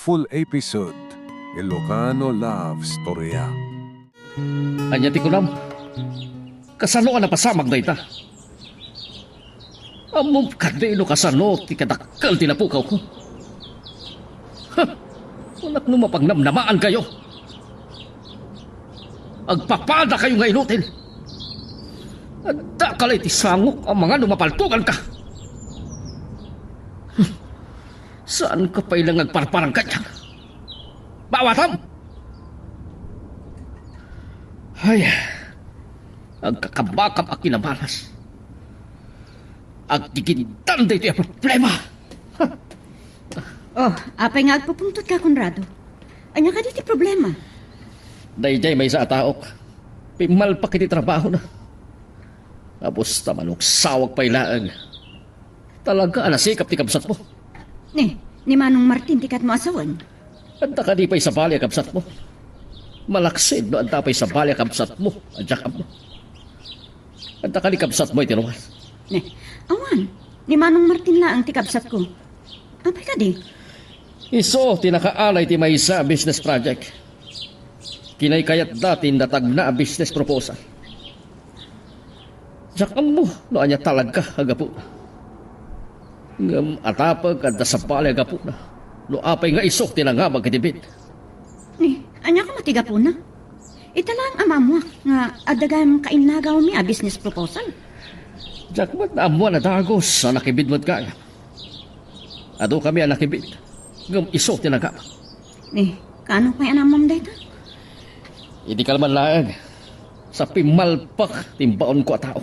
full episode Ilocano Love Storya. Anya ti kunam. Kasano na pasamag na ita? Amom kadino kasano ti kadakkel tinapukaw ko. Ha! Unak no mapagnamnamaan kayo. Agpapada kayo nga inutin. At dakalay ti sangok ang mga lumapaltugan ka. Saan ka pa ilang agparparang kanya? Bawatam! Ay, ang kakabakap ang kinabalas. Ang gigintan dito yung problema. Oh, apay nga agpupuntot ka, Conrado. Anya ka dito problema. Dayjay may sa ataok. Pimal pa kiti trabaho na. Tapos tamanok sawag pa ilaang. Talaga nasikap ti kabsat mo. Ni Manong Martin tikat mo asawan. Anta ka di pa'y sa bali kabsat mo. Malaksid no anta pa'y sa bali kabsat mo. Adyak mo. Anta ka di kabsat mo itinuwan. Awan. Ni Manong Martin la ang tikabsat ko. Apay ka di? Iso, tinakaalay ti may sa business project. Kinay kayat dati natag na business proposal. Diyakan mo, no anya talaga agapu. Ngam atapag at sa pali agapu na. No apay nga isok tinangabag kitibit. Anya ka matiga po na? Italang amamwa nga adagam kainagaw mi a business proposal. Diyak ba't naamuan na dagos sa nakibid mo't kaya? Ado kami ang nakibid. Ngam isok tinangabag. Kano pa'y anamam dayta? Hindi kalman lang. Sa pimalpak timbaon ko at tao.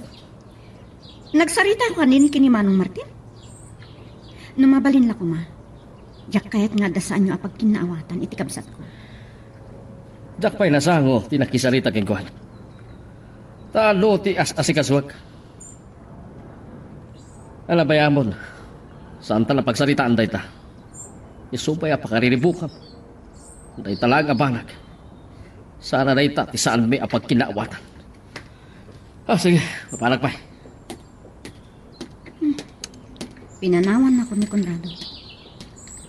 Nagsarita ko kanin kini Manong Martin. Numabalin la ko ma. Diyak kayat nga dasaan nyo apag kinaawatan itikabsat ko. Diyak pa'y nasango tinakisarita kengkuhan. Talo ti asikaswag. Alabayamon. Saan tala pagsaritaan day ta? Isupay apakariribukan. Day talaga banag. Sana day ta ti saan may apag kinaawatan. Sige, mapanag pa. Pinanawan ako ni Conrado.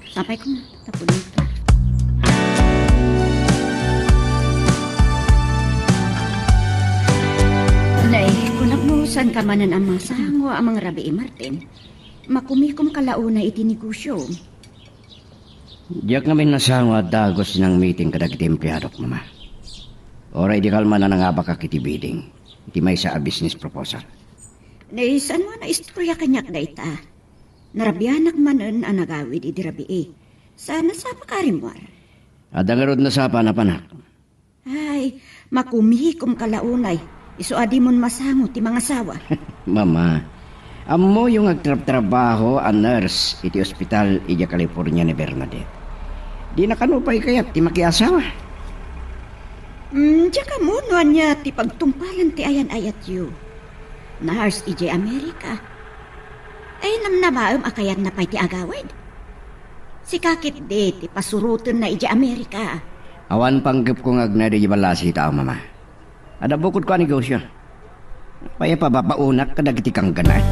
Sapay ko na. Tapulin ko. Kung nagmusan ka manan ang masango ang mga rabi Martin, makumikom kalauna iti negosyo. Diyak namin nasango at dagos ng meeting kadag iti empleyadok, mama. Oray di kalma na nga baka kiti bidding. Iti may sa business proposal. Saan mo na istorya kanyak da ita? Narabianak manan ang nagawid iti rabi Sana sa pakarimwar. Adangarod na sa panapanak. Ay, makumikom kalaunay. Isuadi mon masango ti mga sawa. Mama, amo yung agtrabaho a nurse iti ospital iti California ni Bernadette. Di nakanupay kayat ti makiasawa. Diya ka mo no niya ti pagtumpalan ti ayan-ayat yu. Nurse iti Amerika. Ay namnamaam akayat na pa'y ti agawid. Si kakit di ti pasurutin na iti Amerika. Awan panggap kong agnada di balasi tao, mama. Ada bukod ko ang negosyo. Paya pa babaunak kadag iti kang ganay.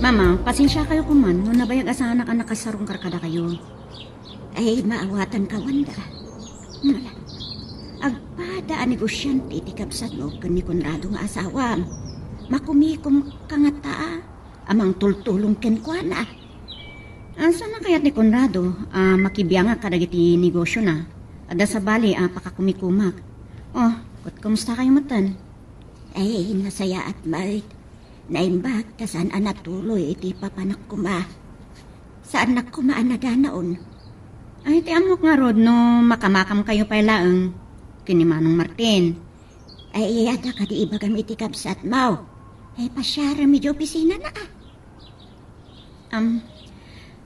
Mama, pasensya kayo kuman. No nabayag asahan ka nakasarong karkada kayo. Ay, maawatan ka, Wanda. Nala. Agpada ang negosyante ti kapsat mo kan ni Conrado nga asawa. Makumikom ka nga taa. Amang tultulong ken kwa na. Asa na kayat ni Conrado? Makibiyanga ka dagiti negosyo na. Ada sa bali, pakakumikumak. Oh, kumusta kayo matan? Ay, nasaya at mait. Naimbag ka saan anatuloy iti papanak kuma. Saan nakumaan na ganaon? Ay, ti amok nga rod no makamakam kayo pa laang. Kini Manong Martin. Ay, ada ka di iba kami iti kapsat mau. Ay, pasyara medyo opisina na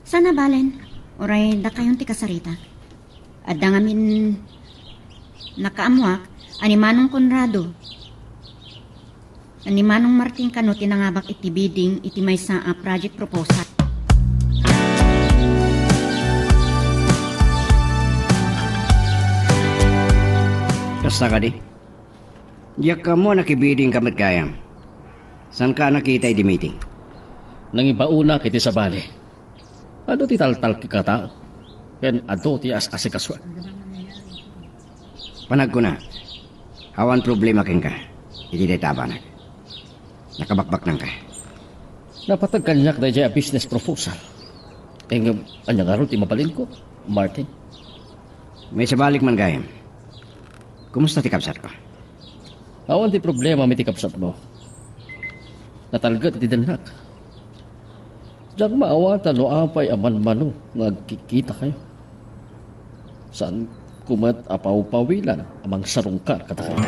sana balen? Oray da kayong ti kasarita. Ada ngamin nakaamuak ani Manong Conrado. Ani Manong Martin kano tinangabak iti bidding iti may sa project proposal. Kasta ka di? Diyak ka mo nakibiding kamit kayam. San ka nakita di meeting? Nang ibauna kiti sa bali. Ano ti taltal kikatao? Ken ato ti as-asikaswan. Panag ko na. Awan problema ken ka. Iti day tabanag. Nakabakbak nang ka. Napatag kanyak na dyan a business proposal. Anya nga ron ti mapalin ko, Martin. May sabalik man gayam. Kumusta ti kapsat ko? Awan ti problema may tikapsat mo. Natalgat ti danak. Diyan maawatan no apay aman mano nagkikita kayo. Saan kumat apaw-pawilan amang sarungkar katakay.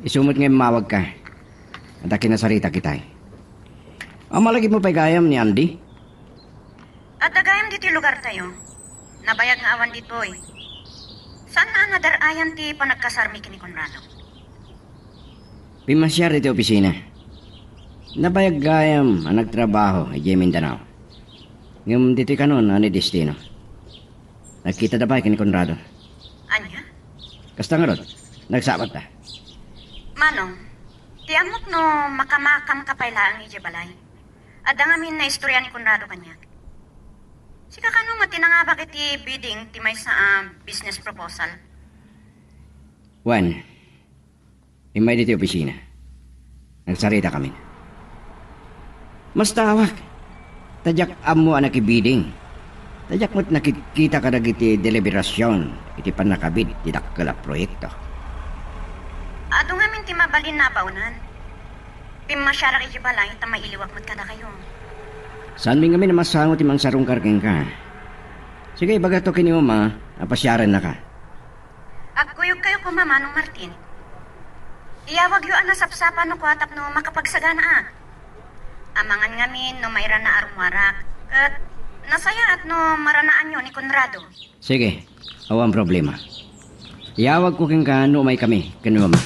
Isumot ngayon mawag ka. At kinasarita kita. Malagi mo pa gayam ni Andy? At dagayam dito lugar tayo. Nabayag nga awan dito eh. Saan na nadarayan ti panagkasarmi kini Conrado? Pimasyar dito opisina. Nabayag gayam ang nagtrabaho ay Mindanao. Ngayon dito ka nun, ani destino. Nagkita na ba kini Conrado? Anya? Kasta nga ron, nagsabat ta. Manong, ti amok no makamakam kapaylaang ije balay. Ada nga min na istorya ni Conrado kanya. Sika kano matinangabak iti bidding ti may sa business proposal. Juan, imay dito opisina. Nagsarita kami. Mas tawag. Tadyak amo ang nakibiding. Tadyak mo't nakikita ka na iti deliberasyon. Iti panakabid, ti dakkel a proyekto. Ado nga min ti mabalin na baunan. Pimasyara ije balay ta mailiwak mo't kada kayo. Saan mi kami na masangot imang sarong karking ka? Sige, baga to kini mo ma, napasyaran na ka. Agkuyog kayo ko Manong Martin. Iyawag yu ang nasapsapan no kuatap no makapagsagana Amangan ngamin no mayra na arumwarak. Kat nasaya at no maranaan nyo ni Conrado. Sige, awang problema. Iyawag ko king ka no may kami, kanu ma.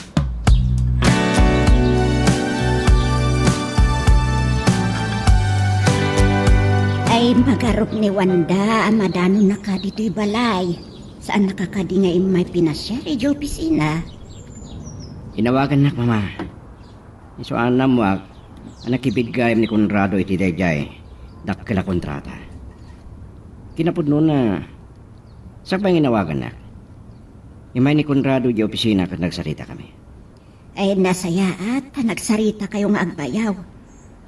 Ay magarop ni Wanda, amadano na ka dito'y balay. Saan nakakadi nga may pinasya, ije opisina. Inawagan nak mama. Iso anam wak, anak ibig gayam ni Conrado iti dayjay, dakkel a kontrata. Kinapod no na, sakbay inawagan nak. Imay ni Conrado di opisina kat nagsarita kami. Ay nasaya at nagsarita kayo nga agbayaw.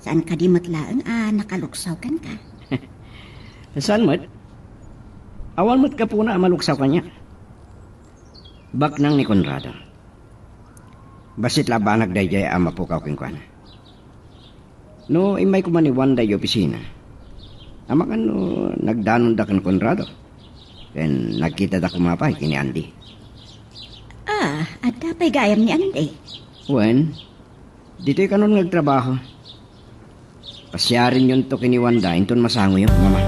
Saan ka di matlaang nakaluksaw kan ka? Saan mo't? Awan mo't ka po na maluksaw kanya. Bak nang ni Conrado. Basit labanag dayjay ama po king kwana. No, imay ko man ni Wanda yung opisina. Ama kan no, nagdanon da kan Conrado. Then nagkita da kumapay kini Andy. At dapay gayam ni Andy. Wen, dito'y kanon nagtrabaho. Pasyarin yun to kini Wanda, inton masango yun, mama.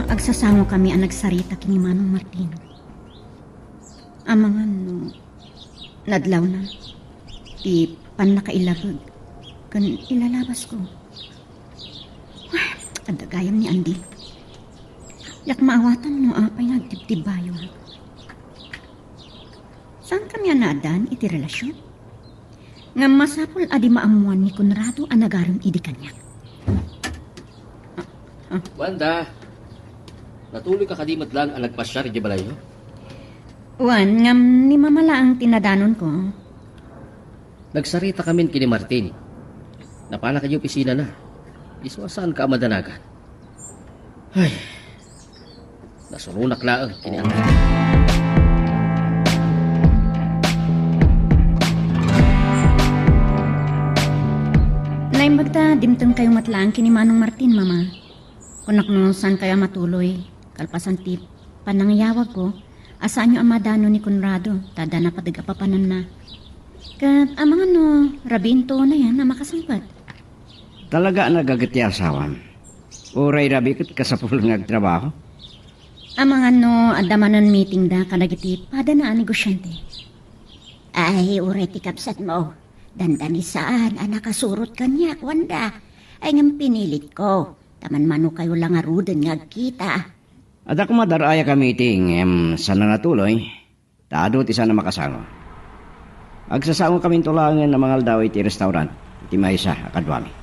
Agsasango kami ang nagsarita kini Manong Martino. Amangan no, nadlaw na. Di pan nakailagag. Kan ilalabas ko. Ang dagayam ni Andy. Yak maawatan no apay nagtibtibayo. Saan kami anadan iti relasyon? Nga masapol adi maamuan ni Conrado ang nagarong idi kanyak. Wanda, natuloy ka kadimat lang ang nagpasyar di balayo? Wan, ngam ni mamala ang tinadanon ko. Nagsarita kami kini Martin. Napala kayo opisina na. Iswasan ka madanagan. Ay, nasurunak laang kini ang Naimbagta, dimtang kayo matlaan kini Manong Martin, mama. Kunak no, saan kaya matuloy? Kalpasan tip, panangyawag ko, asaan nyo ang madano ni Conrado, tada na padagapapanan na. Kat amangan no, rabinto na yan na makasangpat. Talaga nagagati asawan. Uray rabi kat kasapul ng trabaho. Amang adamanan meeting da kadagiti pada na negosyante. Ay, ureti kapsat mo. Dandani saan nakasurot kanya, Wanda. Ay ngam pinilit ko. Taman mano kayo lang aruden nga kita. At ako madaraya ka meeting, sana natuloy. Taado ti sana makasango. Agsasango kami tulangan ng mga aldaw iti restaurant. Iti maysa, akadwami.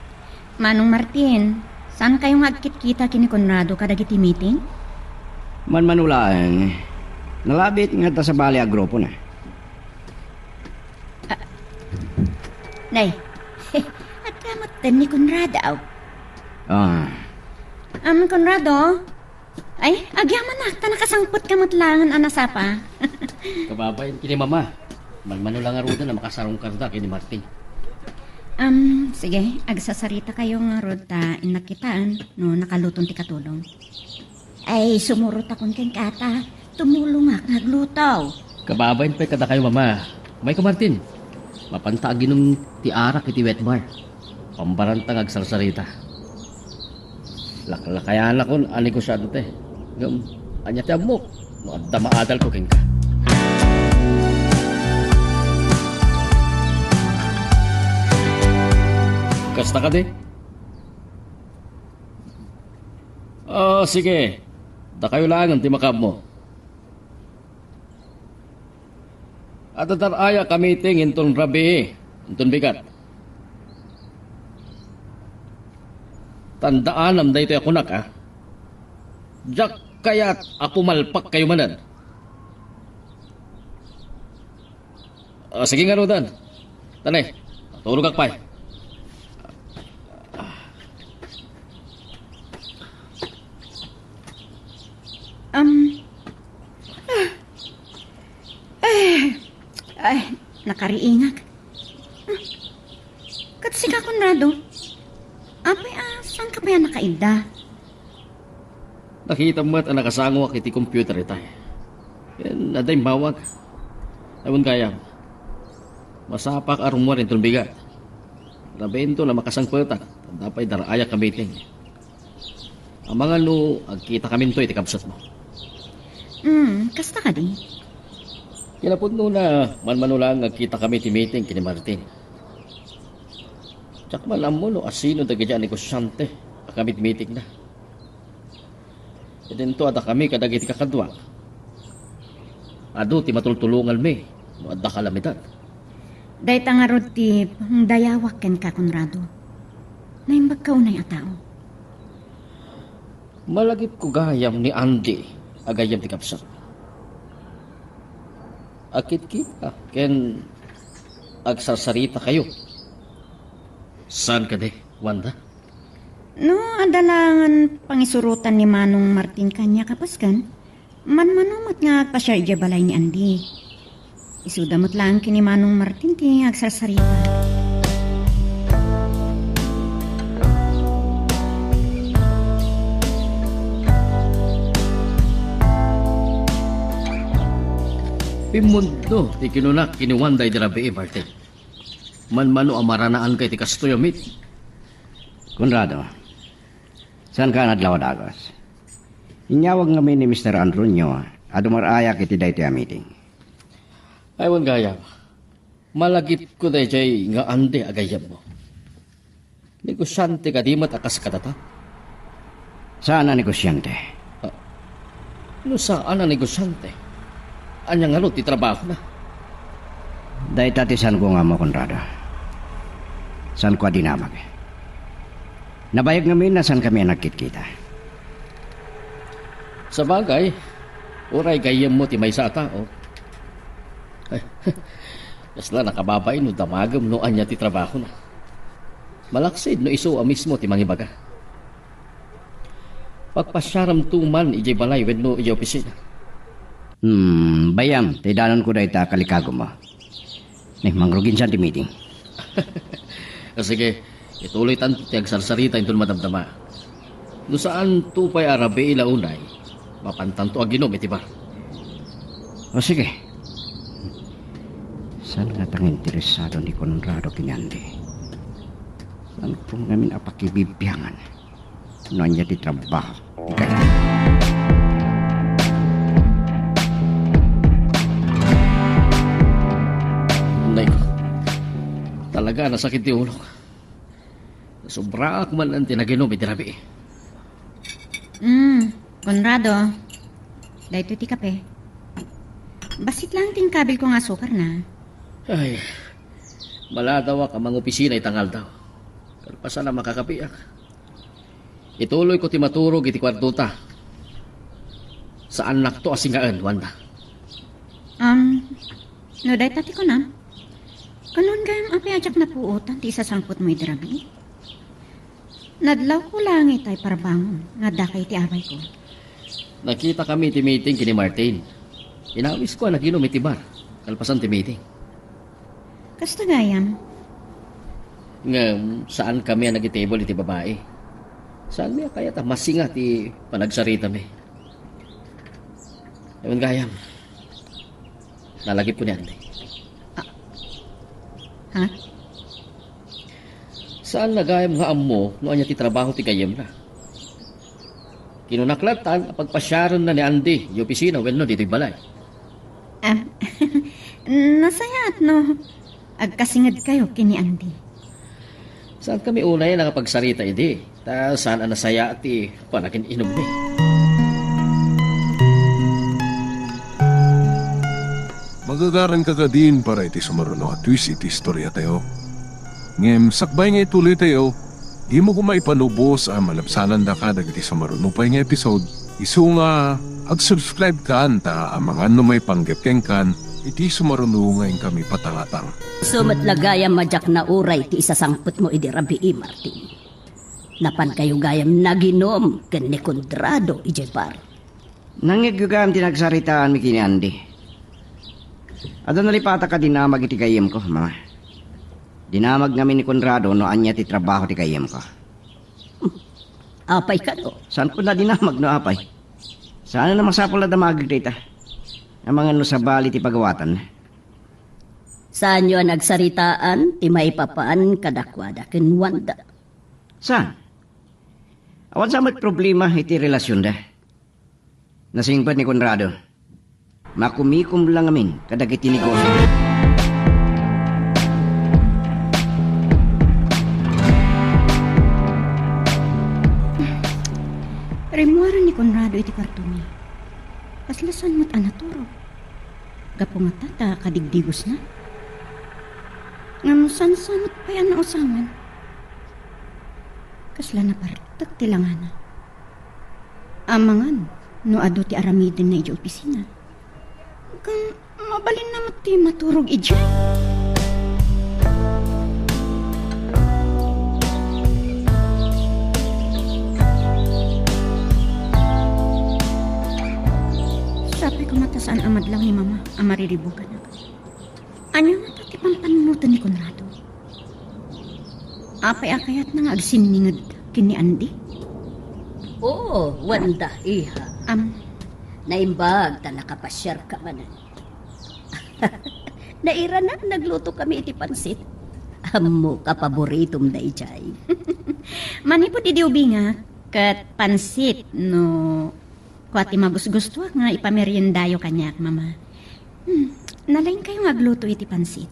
Manong Martin, saan kayong agkit-kita kini Conrado kadagiti meeting? Manmanulaan, nalabit nga ta sa bali a grupo na. Nay, at kamot din ni Conrado. Ah, Conrado, ay, agyaman na, nakasangpot kamot langan anasapa. Kababayan kini mama. Magmano lang aruda na makasarong karda kini Martin. Sige, agsasarita kayo nga rodta inakitaan no nakalutong ti katulong. Ay, sumurot akong keng kata, tumulong ak nagluto. Kababayan pa kada kayo mama. May ko Martin. Mapantaagin ng tiarak iti wet bar. Pambarantang agsarsarita. Laklakayan akon ani ko siya dute. Gam, anya ti amok. No adda maadal ko king ka. Kasta ka di? Sige. Da kayo lang ang timakab mo. At ataraya kami ting inton rabi, inton bigat. Tandaan am daytoy ako nak, ha? Jak kaya't apumalpak kayo manan. Sige nga Rodan. Tanay, tulog ak pay. Ay, nakariingak. Katsi ka, Conrado. Apay, saan ka pa yan nakaida? Nakita mo at nakasango ak iti computer itay. Yan, naday mawag. Ewan kaya. Masapak arumwa rin itong bigat. Rabento na makasangpatan. Dapay daraya kamiting. Ang mga agkita kami ito iti kabsat mo. Kasta ka di? Kinapod na manmano lang agkita kami iti meeting kini Martin. Tsak malam mo asino dagi dyan negosyante. Kami iti meeting na. E dito ada kami kadagi iti kakadwa. Ado ti matultulungal mi. No adda kalamitan. Dahita nga rod ti dayawak ken ka, Conrado. Naimbag ka unay a tao. Malagip ko gayam ni Andy. Agayam ti kapsat. Akit kita, ken agsarsarita kayo. Saan ka de, Wanda? No, adalangan pangisurutan ni Manong Martin kanya kapaskan. Manmanumat nga agpasya ija balay ni Andy. Isudamot lang kini Manong Martin ti agsarsarita. Pimundo, ti kinunak, kiniwanday di rabi Martin. Manmano amaranaan kay ti kastoy amit. Conrado, saan ka nadlaw dagos? Inyawag ngamin ni Mr. Andronio, adumaraya kiti dayti a meeting. Aywan gayam. Malagip ko day jay nga ande agayam mo. Negosyante ka di matakas katata. Saan na negosyante? No saan ang negosyante? Anyang nga ti trabaho na. Dahil tatisan ko nga mo, Conrado. Saan ko dinamag? Nabayag ngamin na saan kami nagkit-kita. Sa bagay, uray gayam mo ti may sa tao. Ay, kasla nakababay no damagam no anya ti trabaho na. Malaksid no iso mismo ti mangibaga. Pagpasyaram tuman ijay balay wenno ijay opisina. Bayam, tidanon ko dahi ta kalikago mo. Mangrugin siya ti meeting. Sige, ituloy tanto ti agsarsarita intol madamdama. No saan tupay arabe ilaunay, mapantanto aginom iti ba? O sige. Saan nga tang interesado ni Conrado Kinyandi? Saan po namin apakibibyangan? Noon niya di trabaho. Daga na sakit ti ulo. Sobra ako man ang tinaginom itirabi. Conrado. Dahito ti kape. Basit lang ting kabil ko nga sukar na. Ay, maladaw ka mga opisina itangal daw. Kalpasan na makakapiak. Ituloy ko ti maturog iti kwartuta. Saan nakto asingaan, Wanda? No, dahil tati ko na. Kanon gayam api ajak na puutan ti isasangpot mo idirabi. Nadlaw ko lang itay parbangon, nga dakay ti abay ko. Nakita kami ti meeting kini Martin. Inawis ko naginom iti bar. Kalpasan ti meeting. Kasta gayam, Nga, saan kami ang nagitable iti babae? Saan miya kaya ta masinga ti panagsarita mi? Ewan gayam. Nalagip ko ni Andy. ha? Saan nagayam nga amo no anya ti trabaho ti gayam na? Kinunaklatan pagpasyaron na ni Andy yung opisina wenno dito balay. Nasayat no. Agkasingad kayo kini Andy. Saan kami unay nakapagsarita idi? Ta saan ang nasaya ti panakin inom ni? Magagaran ka din para iti sumaruno at twist iti istorya tayo. Ngem, sakbay nga ituloy tayo, di mo kumaipanubos ang malapsanan da ka dagiti sumaruno pa nga episode. Isu nga, ag-subscribe ka anta ang mga may panggapkeng kan, iti sumaruno ngayon kami patangatang. Sumatlagayam madyak na uray ti isasangpot mo idi Rabi Martin. Napan kayo gayam naginom ken ni Conrado ijebar. Nangyagugam tinagsaritaan mi kini Andy. Adon nalipata ka dinamag iti kayem ko, mga. Dinamag namin ni Conrado no anya ti trabaho ti kayem ko. Apay ka no? Saan ko na dinamag no apay? Saan na masapol na damagig dita? Ang mga no sa bali ti pagawatan. Saan nyo nagsaritaan ti may papaan kadakwada ken Wanda? Saan? Awan sa mat problema iti relasyon da. Nasingpat ni Conrado. Makumikom lang amin kadagiti negosyo. Rimuara ni Conrado iti kartumi. Kaslasan mo't anaturo. Gapo nga tata kadigdigos na. Ngamusan-sanot pa yan na usaman. Kasla na partak tilangan na. Amangan, no ado ti aramidin na iji opisina. Kung mabalin na ti maturog iji. Sapay ko matasaan amad lang ni mama, ang mariribukan na. Anya nga tati pampanunutan ni Conrado. Apay-akayat na nga agsiningad kini Andy. Oo, Wanda, iha. Naimbag ta nakapasyar ka man. Naira na, nagluto kami iti pansit. Amo ka paboritom na ijay. Manipot idiubi nga, kat pansit, no, kwati magusgusto nga ipameriendayo kanyak, mama. Nalain kayo nga gluto iti pansit.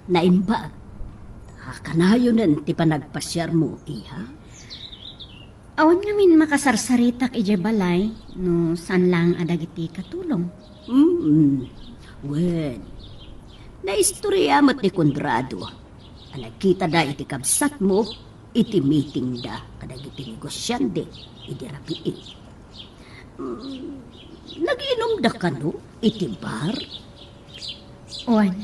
Naimbag. Kanayonan ti panagpasyar mo, iha. Awan nga min makasarsaritak ije balay, no, saan lang adagiti katulong. Wen, naistorya mo't ni Conrado. Nagkita da iti kabsat mo, iti meeting da kadagiti negosyante, iti rapiin. Nagiinom da ka no, iti bar? Owan,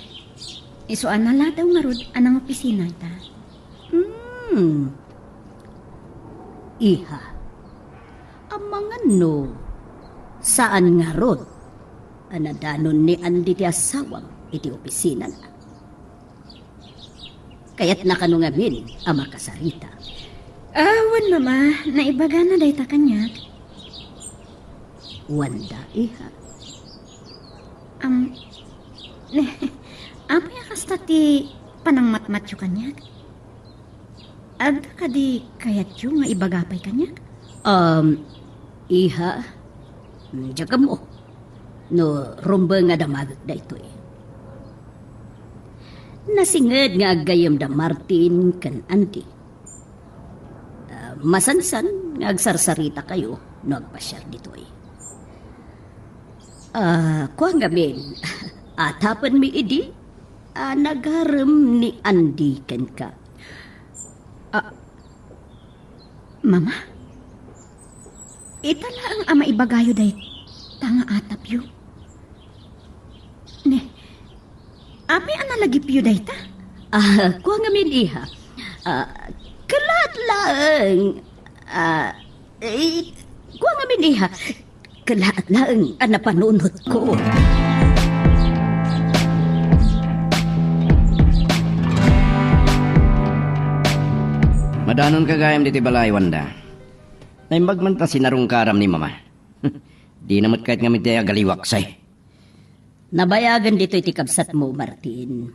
isuan na daw nga rod anang opisina ta. Iha, ang mga no, saan nga rod? Anadanon ni Andy ti asawang iti opisina na. Kaya't nakanungamin ang makasarita. Awan, mama, naibaga na day ta kanyak. Wanda, iha. Apay kasta ti panangmatmat yu kanyak. Agda ka di kayat yu nga ibagapay kanyak. Iha, diyaga mo. No, rumba nga damagag da ito eh. Nasinged nga gayam da Martin kan Andy. Masansan nga agsarsarita kayo no agpasyar ditoy. Kuang gamin, atapan mi idi, nagharem ni Andy ken ka. Mama? Itala ang ama ibagayo day tanga atap yu. Ne, api ang nalagip yu day ta? Kuang gamin iha, kalat lang, kuang gamin iha, kalat lang ang napanunod ko. Madanon kagayam diti balay, Wanda. Naimbag man ta sinarong karam ni Mama. Di namat kahit nga mitaya galiwaksay. Nabayagan dito iti kabsat mo, Martin.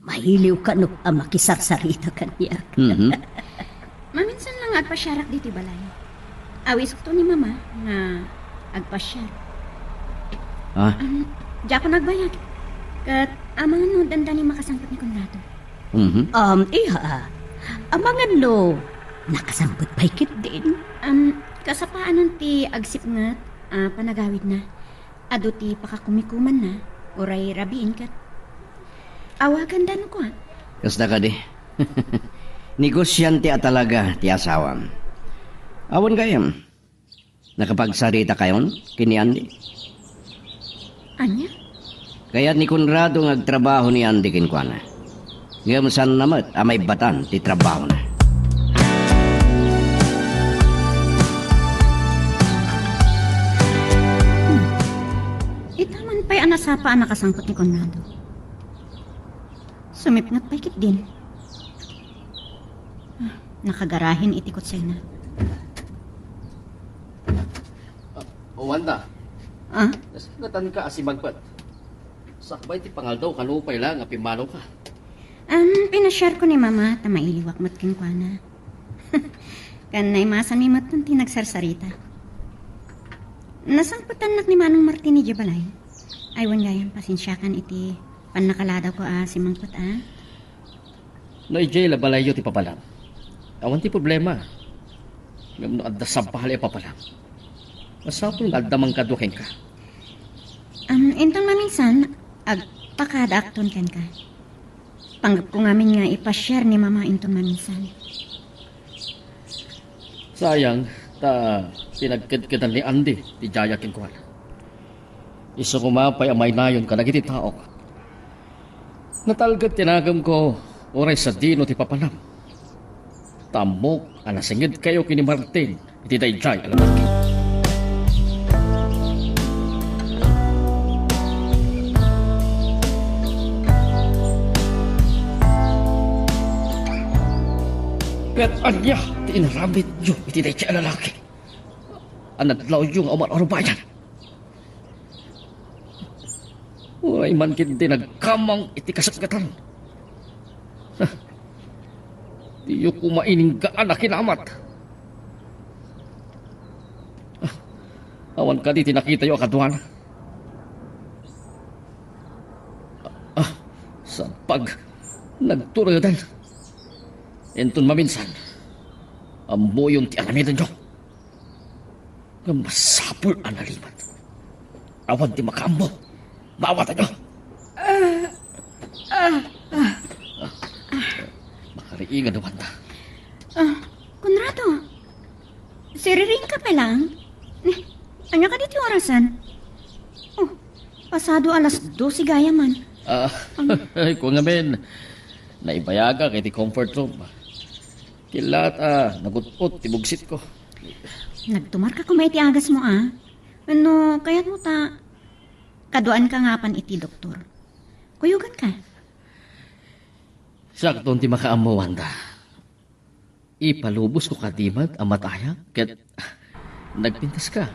Mahiliw ka no ang makisarsarita kanya. Maminsan lang agpasyarak dito balay. Awis ko to ni mama nga agpasyar. Diya ko nagbayag. Kat amang no dandani makasangkot ni Conrado. Iha, amangan no, nakasampot paikit din. Kasapaanan ti agsip nga panagawid na. Ado ti pakakumikuman na. Uray rabiin kat. Awagan dan ko Kasta ka di. Negosyante at talaga ti asawam. Awan gayam. Nakapagsarita kayon, kini Andy. Anya? Kaya't ni Conrado ngagtrabaho ni Andy kinkwana. Ngam san namat amay batan ti trabaho na. Itaman pa'y anasapa ang nakasangkot ni Conrado. Sumipngat pa'y kit din. Nakagarahin itikot siya na. Wanda, Ah? nasagatan ka asimagpat. Sakbay ti pangaldaw kanupay lang, apimano ka. Pinashare ko ni mama ta mailiwak mat kinkwana. Kan naimasan mi mat ti nagsarsarita. Nasangputan nak ni Manong Martin ni Jabalay. Aywan gayam pasensyakan iti panakaladaw ko si Mangput No, ijay labalayo ti papalam. Awan ti problema. Ngam no adda sampahali papalam. Masapul nga adda mangkadukin ka. Intong maminsan, agpakadakton ken ka. Panggap ko ngamin nga ipashare ni mama intong maminsan. Sayang, pinagkidkidan ni Andy, ti Jaya Kinkwan. Iso kumapay amay nayon ka nagiti tao. Natalgad tinagam ko, oray sa dino ti papanam. Tamok, anasingid kayo kini Martin, iti dayjay alamaki. Kat anya, ti inaramit yung iti dayjay alalaki. Anadlaw yung amar-arubayan. Uray man kinti nagkamang iti kasagatan. Diyo kumaining gaan na kinamat. Awan ka di tinakita yung akadwana. Sa pag nagturadan. Entun maminsan, ambo yung ti alamitan nyo. Nga masapul ang nalimat. Awan di makambo. Maawatan nyo. Makariingan naman ta. Conrado, siriring ka pa lang? Anya ka dito orasan? Oh, pasado alas 12 gaya man. Kung nga men, naibayaga kay ti comfort room. Kilat nagutpot, tibugsit ko. Nagtumar ka kumay ti agas mo Ano, kaya't mo kaduan ka nga pan iti doktor. Kuyugan ka. Sakto ti makaamo, Wanda. Ipalubos ko kadimat ang mataya, ket nagpintas ka.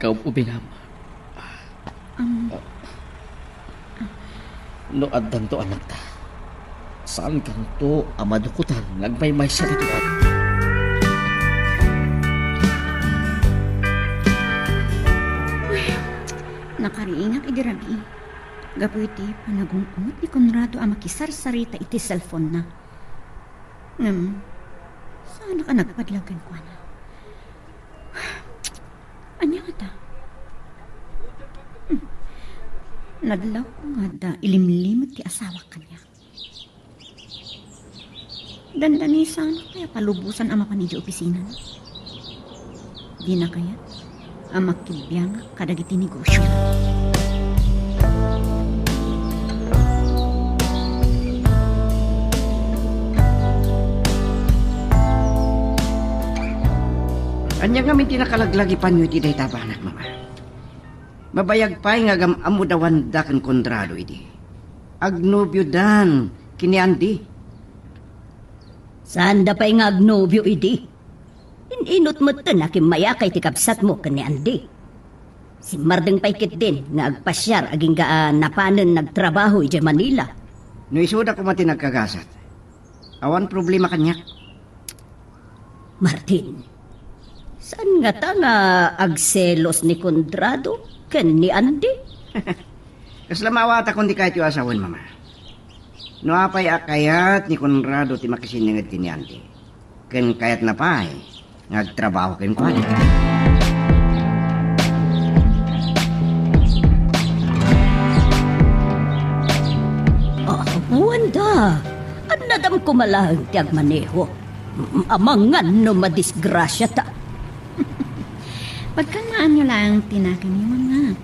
Kaupubingam. No addan to anak ta. Saan kanto amadukutan nagmaymay sa ritual? Nakariingak igarabi. Gapu iti panagungkumot ni Conrado ang makisarsarita iti cellphone na. Saan ka nagpadlagan ko na? Anya nga ta? Nadlaw ko nga da ilimlimit ti asawa kanya. Dandani sana kaya palubusan ang mapanidyo opisina na. Di na kaya ang makibiyang kadagiti negosyo na. Anya nga min tinakalaglag ipanyo iti day tabanak, mama. Mabayag pa'y nga amu dawanda kan Conrado iti. Agnobyo dan, kini Andy. Saan da pa'y nga agnobyo idi? Inot mo to na kimaya kay tikapsat mo kani Andy. Si Mardeng paikit din nga agpasyar aging napanan nagtrabaho iti Manila. No isuda ko mati nagkagasat. Awan problema kanya. Martin, saan nga ta nga agselos ni Conrado ken ni Andy? Kaslamawata kundi kahit yung asawan, mama. No apay akayat ni Conrado ti makisiningad ti ni Andy. Ken kayat na pa'y nagtrabaho ken kwa. Wanda, at nadam ko malahang ti agmaneho. Amangan no madisgrasya ta. Pagkanaan nyo lang tinakin yung mga.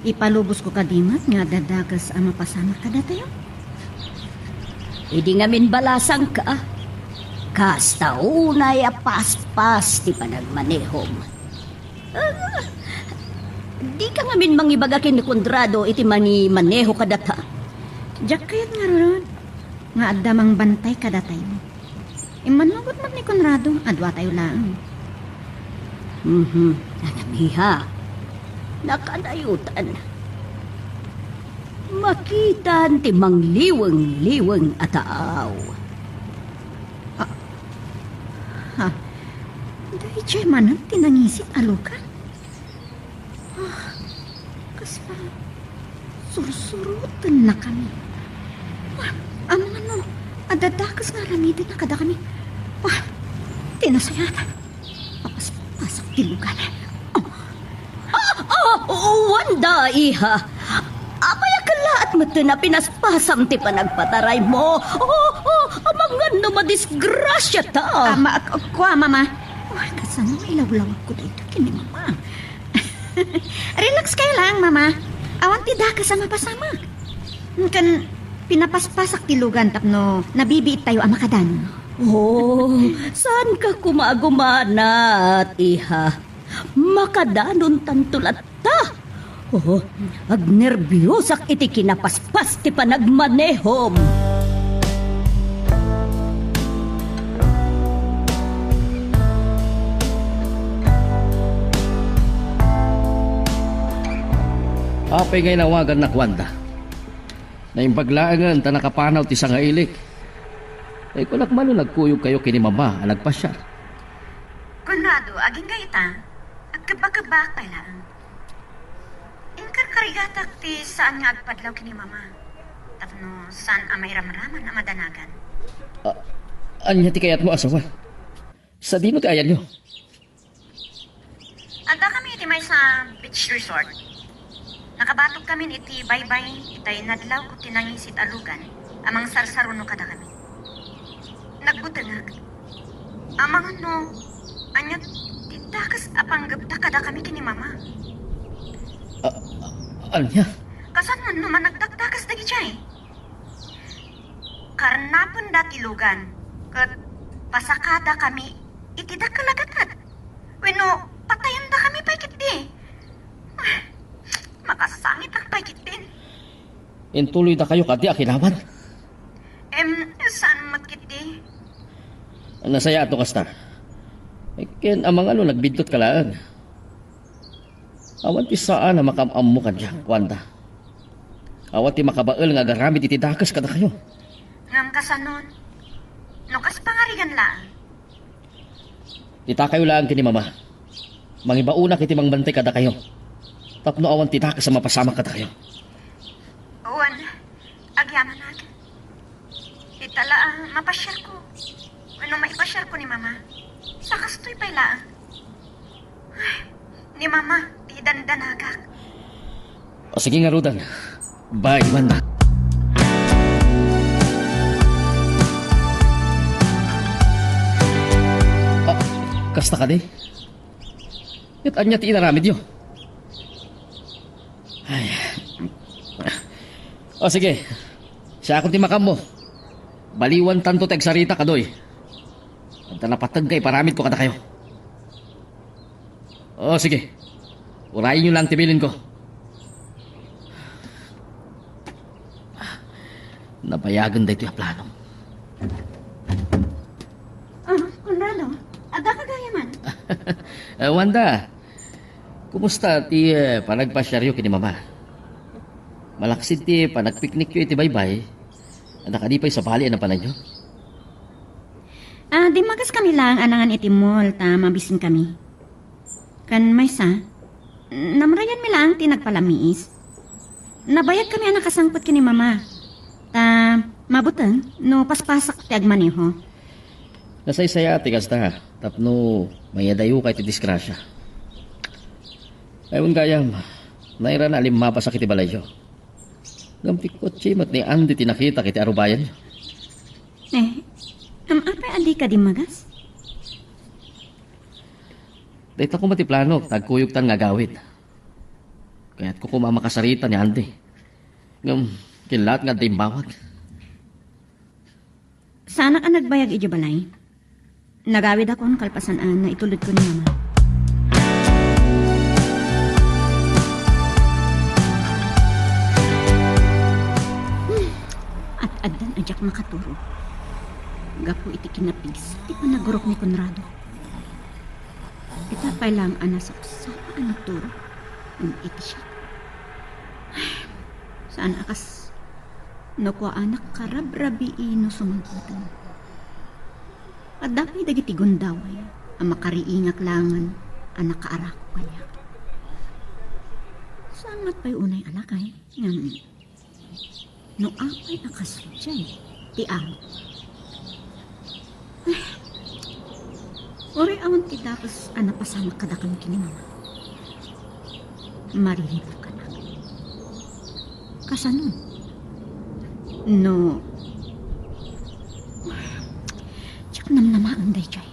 Ipalubos ko kadimat nga dadagas ang mapasama kada tayo. Idi nga min balasang ka. Kasta unay paspas ti panagmanehom. Di ka nga min mangibagakin ni Conrado iti maneho kadata. Diyak kayat nga ron. Nga adamang bantay kada tayo. Imanugot man ni Conrado, adwa tayo lang. Nanamiha. Nakadayutan. Makitan ti mangliwang-liwang ataaw. Ha? Dahil siya manang tinangisit alukan. Kasi pa, sursurutan na kami. Amang ano, adadakas nga ramidin na kada kami. Tinasayatan. Pasak tilugan. Wanda, iha. Apay akalaat mo ito na pinaspasam ti panagpataray mo. Amangan no madisgrasya ta. Mama. Kasano ilawlawag ko dito kini mama. Relax kayo lang, mama. Awan ti dakas ang mapasama. Kan pinapaspasak tilugan tapno nabibiit tayo ang makadan. Saan ka kumagumanat, iha? Makadanon tantulat ta. Agnerbiyosak iti kinapaspas ti panagmanehom. Apay ngay nawagan na Wanda. Na yung paglaangan ta nakapanaw ti sangailik. Ay kunak man nagkuyog kayo kini mama ang nagpasyar. Conrado, aging gayta. Agkabagabak kay lang. Inkarkarigatak ti saan nga agpadlaw kini mama. Tapno saan amay ramraman na madanagan. Anya ti kayat mo asawa? Sa dino ti ayan nyo? Ada kami iti may sa beach resort. Nakabatok kami iti baybay, itay nadlaw ko tinangisit alugan, amang sarsaruno kada kami. Nagbutangag. Amang ano, anyat, titakas apanggabta kada kami kini mama. Anya? Kasan man naman nagdagdagas dagi chay? Karnapon dati lugan, kat pasakada kami, itidak kalagatat. Weno, patayan da kami paikit di. Makasangit ang paikit din. Intuloy na kayo kadi akinawan. Saan magkit di? Nasaya ato kasta. Ken amang ano nagbidot kalaan. Awan ti saan na makamam mo kadya, Wanda. Awan ti makabael nga garamit iti dakas kada kayo. Ngam kasanon. Nukas pangarigan lang. Tita kayo lang kini mama. Mangibauna kiti mangbantay kada kayo. Tapno awan ti dakas sa mapasama kada kayo. Mapasyar ko. Ano maipasyar ko ni Mama? Sa kastoy pa ilaan. Ay, ni Mama, di dandanagak. O sige nga, Rodan. Bye, Wanda. Kasta ka di? Ito anya ti inaramid yun. Ay. O sige. Siya akong timakam mo. Baliwan tanto tegsarita kadoy. Ang tanapatag kay paramid ko kada kayo. O sige. Urayin nyo lang tibilin ko. Napayagan da ito yung plano. Conrado, aga kagaya man. Wanda, kumusta ti panagpasyaryo kini Mama? Malaksid ti panagpiknik yo iti baybay. Nakadipay sa bali ang panay nyo. Di magas kami lang anangan iti mall ta mabisin kami. Kan maysa, namrayan mi lang ti nagpalamiis. Nabayag kami ang nakasangpot kini Mama. Ta mabutan no paspasak ti agmaneho. Nasaysaya ati kasta. Tapno mayadayo kay ti diskrasya. Ayun gayam, naira na alimapa sa kiti balay yo. Gampik kotse mat ni Andy tinakita kiti arubayan. Apay adi ka di magas? Dahito ko matiplano, tagkuyog tan nga gawid. Kaya't ko kumamakasarita ni Andy. Ngam, kinlahat nga dimbawag. Sana ka nagbayag iti balay. Nagawid ako ng kalpasanaan na itulad ko ni Mama. At adan ajak makaturo. Gapo iti kinapis, di pa nagurok ni Conrado. Itapay lang anas ako sa anak turo. Iti siya. Saan akas no ko anak karabrabi ino sumangkutan. At dapay dagiti gundaway ang makariingak langan ang nakaarako kanya. Sangat pa'y unay alakay ngam no apay nakasudyay ti amo. Uri awan ti tapos anapasama kadakam kini Mama. Maririto ka na. Kasanon? No. Tsak namnamaan day jay.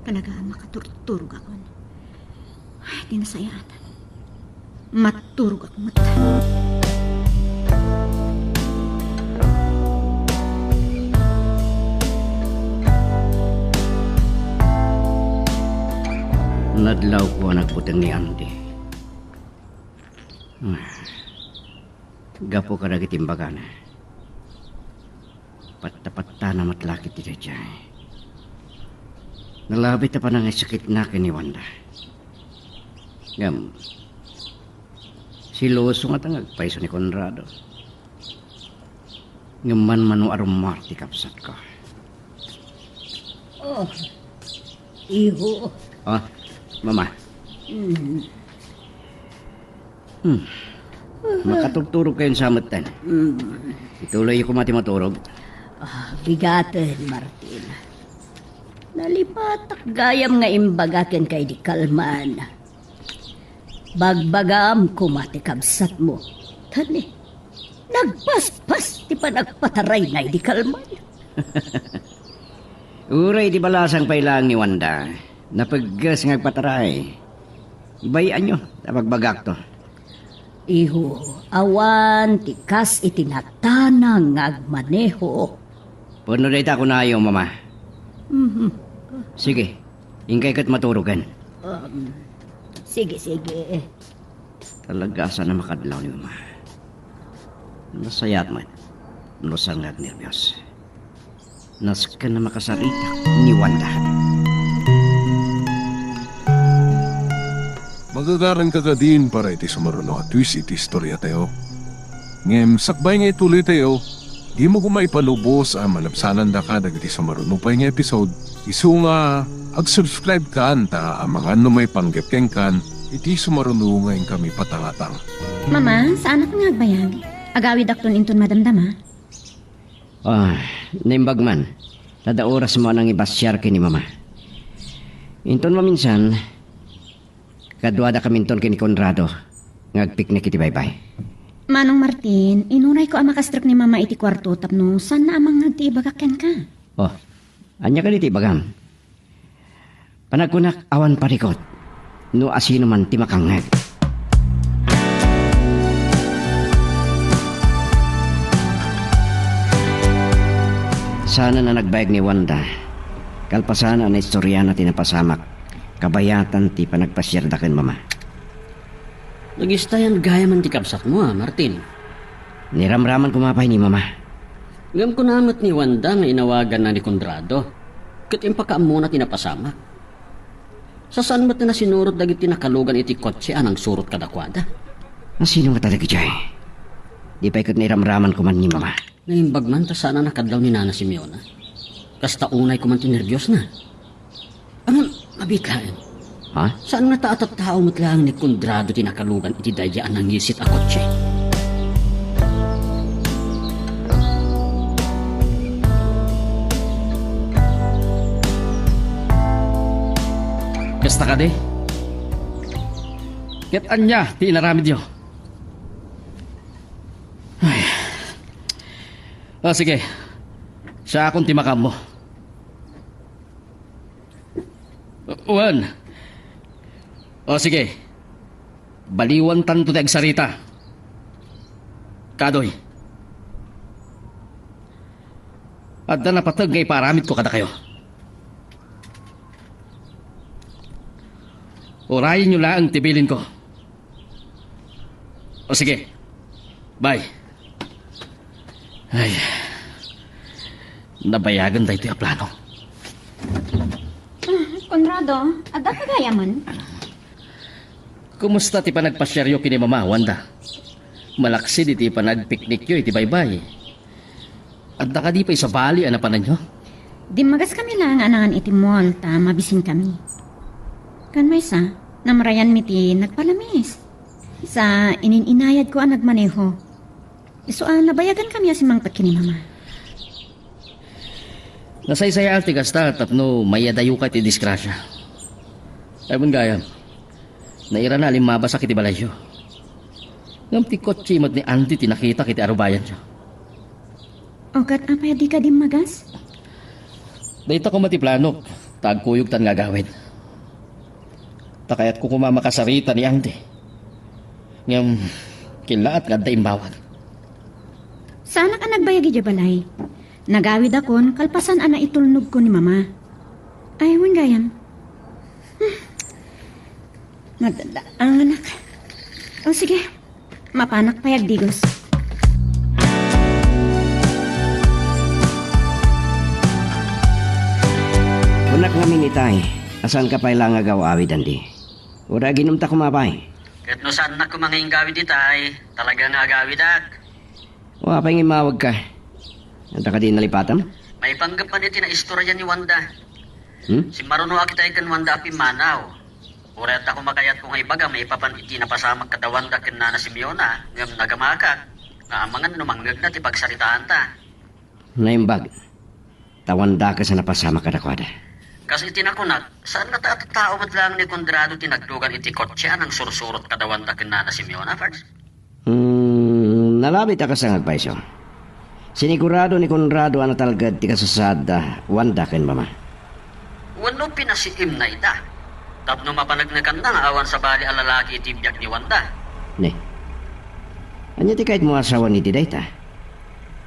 Talaga makaturturog ako. Di nasayaan. Maturog ako mata. Nadlaw ko ang nagputang ni Andy. Gapo ka nagitimbagan. Patta-patta na matlakit ti Jay. Nalabit na pa nang sakit na ni Wanda. Ngam, siloso nga tangag paiso ni Conrado. Ngaman manu arumar ti kapsat ko. Oh, iho. Oh, Mama. Makatugturog kayo sa amatan. Ituloy ko mati maturog. Bigaten, Martin. Nalipatak gayam nga imbagaken kay di kalman. Bagbagam kumati kabsat mo. Tani, nagpaspas ti pa nagpataray na di kalman. Uray di balasang pailang ni Wanda. Napaggas nga pataray. Bayan nyo, napagbagak to. Iho, awan tikas itinatana ngagmaneho. Puno na ita ko na ayaw, Mama. Sige, ingkay ka't maturugan. Sige. Talaga sana makadlaw ni Mama. Nasayat man. Nosang at nervyos. Nas ka na makasarita ni Wanda. Magagaran ka ka din para iti sumaruno at twist iti istorya tayo. Ngem sakbay nga ituloy tayo, di mo kumaipalubos ang malapsanan da ka dagiti sumaruno pa nga episode. Isu nga ag-subscribe ka ta ang mga ano may panggepkeng kan iti sumaruno ngayon kami patangatang. Mama, saan ako nga agbayag? Agawid akton inton madamdama. Ah, naimbag man. Tada oras mo nang ibasyar kini mama. Inton maminsan, kadwada kaminton kini Conrado. Ngagpiknik iti baybay. Manong Martin, inunay ko ang makastrak ni mama iti kwarto tapno saan na amang nagtiibagakyan ka? Oh, anya ka iti bagam. Panagkunak awan parikot. No asino man ti makangag. Sana na nagbayag ni Wanda. Kalpasana na istorya na tinapasamak. Kabayatan ti panagpasyardakan mama. Nagistayan gaya man ti kabsat mo, Martin. Niramraman kumapay ni mama. Ngam ko namat ni Wanda nga inawagan na ni Conrado. Kat impakaam mo na tinapasamak. Sa saan mo't na sinurot dagit tinakalugan iti kotse anang surot kadakwada? Sino nga talaga jay? Di pa ikot niramraman ko man ni mama. Naimbag man ta sana nakadlaw ni Nana Simeona. Kasta unay ko man tinerbiyos na. Ano, mabitlain. Ha? Saan nga taatat tao mo't lang ni Conrado tinakalugan iti dayaan ng yisit a kotse? Kasta ka de? Ket anya, ti inaramid yo. Ay. Sige. Siya akong timakam mo. Juan. Sige. Baliwan tanto ti agsarita. Kadoy. At na napatag ngay paramit ko kada kayo. Orayin nyo lang tibilin ko. Sige. Bye. Ay. Nabayagan tayo ito yung plano. Conrado, ada kagaya man? Kumusta ti panagpasyaryo kini Mama, Wanda? Malaksi di ti panagpiknik yo iti baybay. At ka di pa isa bali anapanan nyo? Di magas kami lang anangan iti mall ta mabising kami. Kan may sa, namarayan mi ti nagpalamis. Sa ininayad ko ang nagmaneho. Iso nabayagan kami asimang kini Mama. Nasaysaya ti kasta tapno mayadayo ka ti diskrasya. Ay bun gayam. Naira na limabasa kiti balayyo. Ngam ti kotse mat ni Andy tinakita kiti arubayan siya. O kat apay di ka dim magas? Dahita ko matiplanok, tagkuyog tan gagawin. Takayat ko kumamakasarita ni Andy. Ngam kilaat kadda imbawag. Sana ka nagbayagi di balay. Nagawid akon, kalpasan ana itulnog ko ni Mama. Ay, wan gayam. Madada ang anak. O sige, mapanak payag digos. Unak nga minitay. Asan ka pa'y lang agawawid, Andy? Ura ginumta kumapay. Kat no saan na kumanging gawid itay, talaga nga gawid at. Wa pa'y ngimawag ka. Anta ka din nalipatan? May panggap pa niti na istorya ni Wanda. Si Maruno akitay kan Wanda api manaw. Uret ako makayat kung ibaga may papaniti na pasamag kada Wanda ken Nana Simeona ngam nagamaka. Nga amangan numanggag na ti pagsaritaan ta. Naimbag. Tawanda ka sa napasama kadakwada. Kasi tinakunat, saan na tao mat lang ni Conrado tinagdugan iti kotse anang sursurot kada Wanda ken Nana Simeona first? Nalabit ka sa nagpaiso. Sinigurado ni Conrado ang natalgad ti kasasada Wanda ken Mama. Wano pinasiim na ita. Tapno mapanagnakan na nga awan sa bali ang lalaki iti biyak ni Wanda. Ne. Anya ti kahit mo asawa ni Didayta.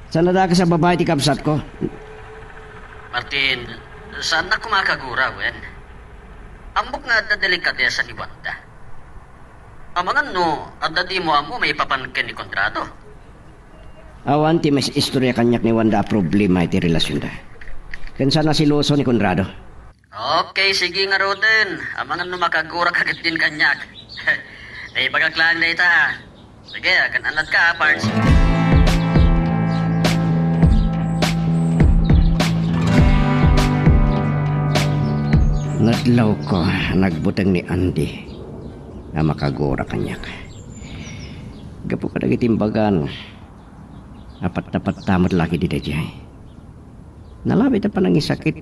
Saan na ka sa babae ti kapsat ko? Martin, saan na kumakagura, wen? Ambok nga da delikadesa ni Wanda. Amangan no, at di mo amo may papanagkan ni Conrado. Awan ti mas istorya kanyak ni Wanda problema iti relasyon da. Kansa na siloso ni Conrado. Okay, sige nga Roden. Amangan no makagura kagit din kanyak. Ay bagaklaan na ita. Sige, akan anad ka, Pards. Natlaw ko, nagbutang ni Andy. nga makagura kanyak. Gapo ka nagitimbagan. Apat tamot laki di dayjay. Nalabit na panangisakit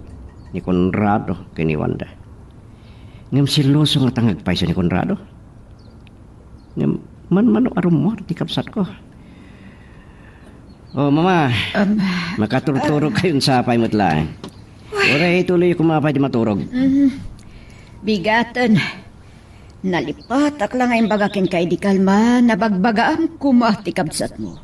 ni Conrado kay ni Wanda. Ngam siloso nga tangagpay sa ni Conrado. Ngam man arumor di kapsat ko. Oh, mama. Makaturog-turog kayon sa apay mo't lang. Oray, tuloy kumapay di maturog. Bigatan. Nalipat lang ang bagakin kay di kalma, nabagbagaam kumati kabsat mo.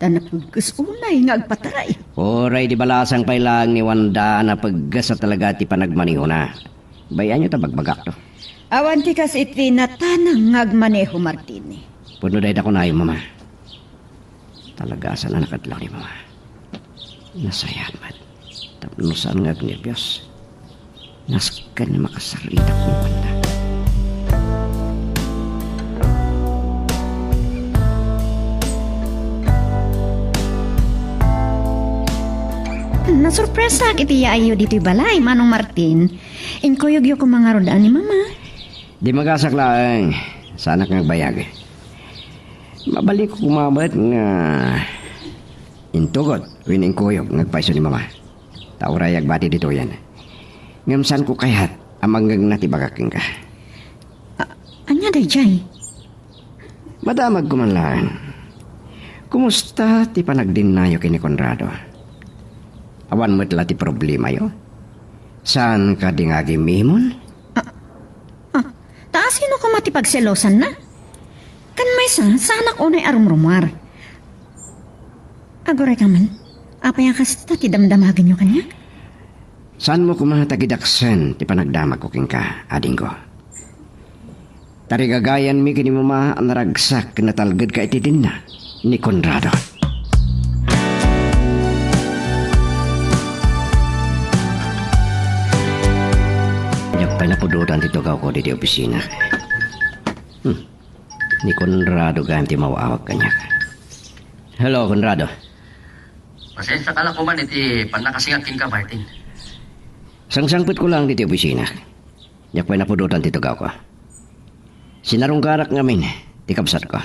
Tanapugkas unay nga agpataray. Oray, di balasang pay lang ni Wanda na paggasa talaga ti panagmaniho na. Bayan nyo tabagbagak to. Awan ti kas iti natanang ngagmaneho Martini. Puno dahi ako na mama. Talaga sa na nakadlaw ni mama. Nasayan man. Tapnusan nga nervyos. Naskan na makasarita kong Wanda. Nasurpresa kiti ayo dito'y balay, Manong Martin. Inkuyog ko mga rodaan ni Mama. Di magasak lang. Sa anak ng bayag. Mabalik ko kumabot nga intugot wining kuyog ngagpaiso ni mama. Taurayag bati dito yan. Ngamsan ko kayat amanggang natibagaking ka. Anya dayjay? Madamag ko man lang. Kumusta ti panagdinayo kini Conrado? Awan mo't ti problema yo? Saan ka di nga gimimon? Taas sino ko matipagselosan na? Kan may sanak unay arumrumar. Agoray ka man, apa yung kasta ti damdamagan nyo kanya? Saan mo kumatagidaksen ti panagdamag ko king ka, ading ko? Tarigagayan mi kini mama ang naragsak na talgad ka iti din na ni Conrado. Yak pa napudutan dito gaw ko di opisina. Ni Conrado ganti mawawag kanya. Hello, Conrado. Pasensya ka lang kuman iti panakasingakin ka, Martin. Sangsangpit ko lang dito opisina. Yak pa napudutan dito gaw ko. Sinarong garak ngamin, di kapsat ko.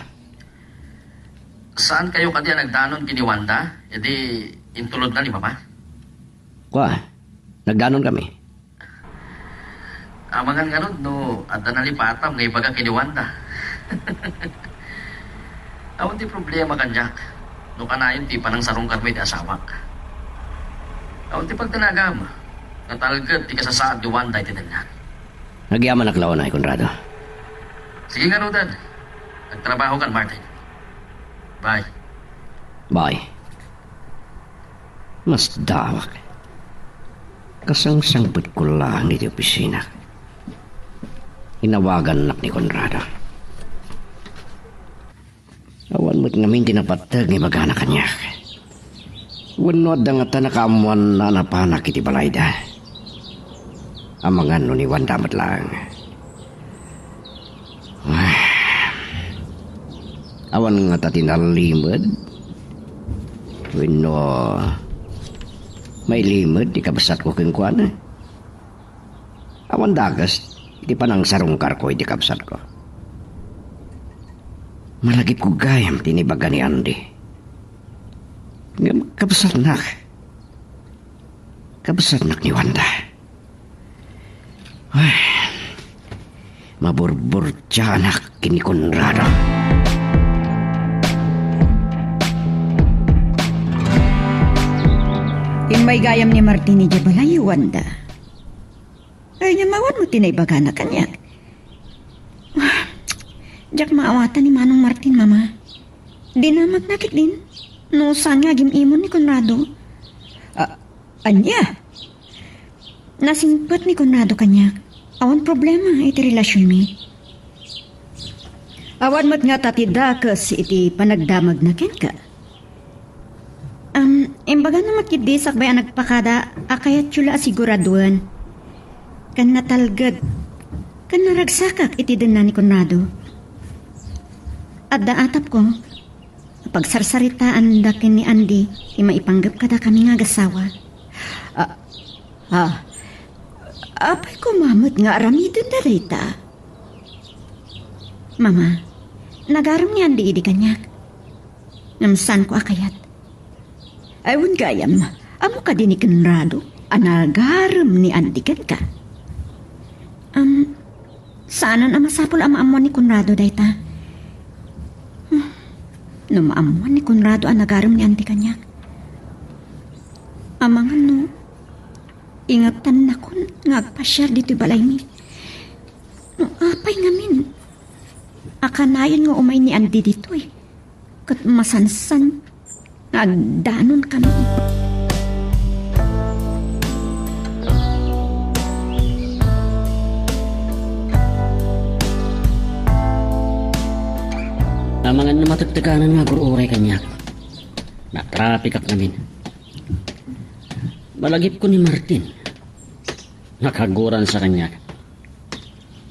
Saan kayo kadi nagdanon kini Wanda? E di intulod na ni Mama? Kwa, nagdanon kami. Amangan nga nun, no, at nalipatam ngay baga kini Wanda. Awan di problema kanyak. No kanayon ti panang sarong karmi di asawak. Awan ti pagtanagam. Natalagad ti kasasaad di Wanda iti nanyak. Nagyaman na klaw na, Conrado. Sige nga, Rodan. Nagtrabaho kan, Martin. Bye. Bye. Mas dawak. Kasangsangbot ko lang dito opisina. Hinawagan nak ni Conrado. Awan mo't ngamin tinapatag ni bagana kanya. Wanod ang ata nakamuan na napanak iti balayda. Amangan no ni Wanda matlang. Awan nga ta tinalimod. Wino may limod di kabasat ko keng kuan. Awan dagas di panang sarungkar ko di kabasat ko. Malagip ko gayam tinibaga ni Andy. Kabasat nak. Kabasat nak ni Wanda. Ay, maburbur tiyanak kini Conrado. Yung may gayam ni Martini di balay, Wanda. Ay, nyamawan mo tinaybaga na kanya. Diyak maawatan ni Manong Martin, Mama. Di na magnakit din. No, saan nga gimimon ni Conrado? Anya? Nasingpat ni Conrado kanya. Awan problema iti relasyon mi. Awan mat nga tatidakas iti panagdamag na ken ka. Imbaga na makidisak ba ang nagpakada, akayat yula asiguraduan. Kan natalgad, kan naragsakak iti din na ni Conrado. At daatap ko, pagsarsaritaan dakin ni Andy, imaipanggap kada kami nga gasawa. Apay kumamot nga aramidon na rita. Mama, nagaram niya di idi kanyak. Namsan ko akayat. Ayun gayam, amo ka din ni Conrado, anagaram ni Andigan ka. Saan na masapol ang maamuan ni Conrado dayta? No maamuan ni Conrado ang nagaram ni Andigan niya. Amang ano, ingatan na kun ngagpasyar dito balay mi. No, apay ngamin. Akanayon nga umay ni Andi dito eh. Kat masansan, nagdanon kami. Amangan na matagtaganan nga gururay kanyak. Na-traffic up namin. Malagip ko ni Martin. Nakaguran sa kanya.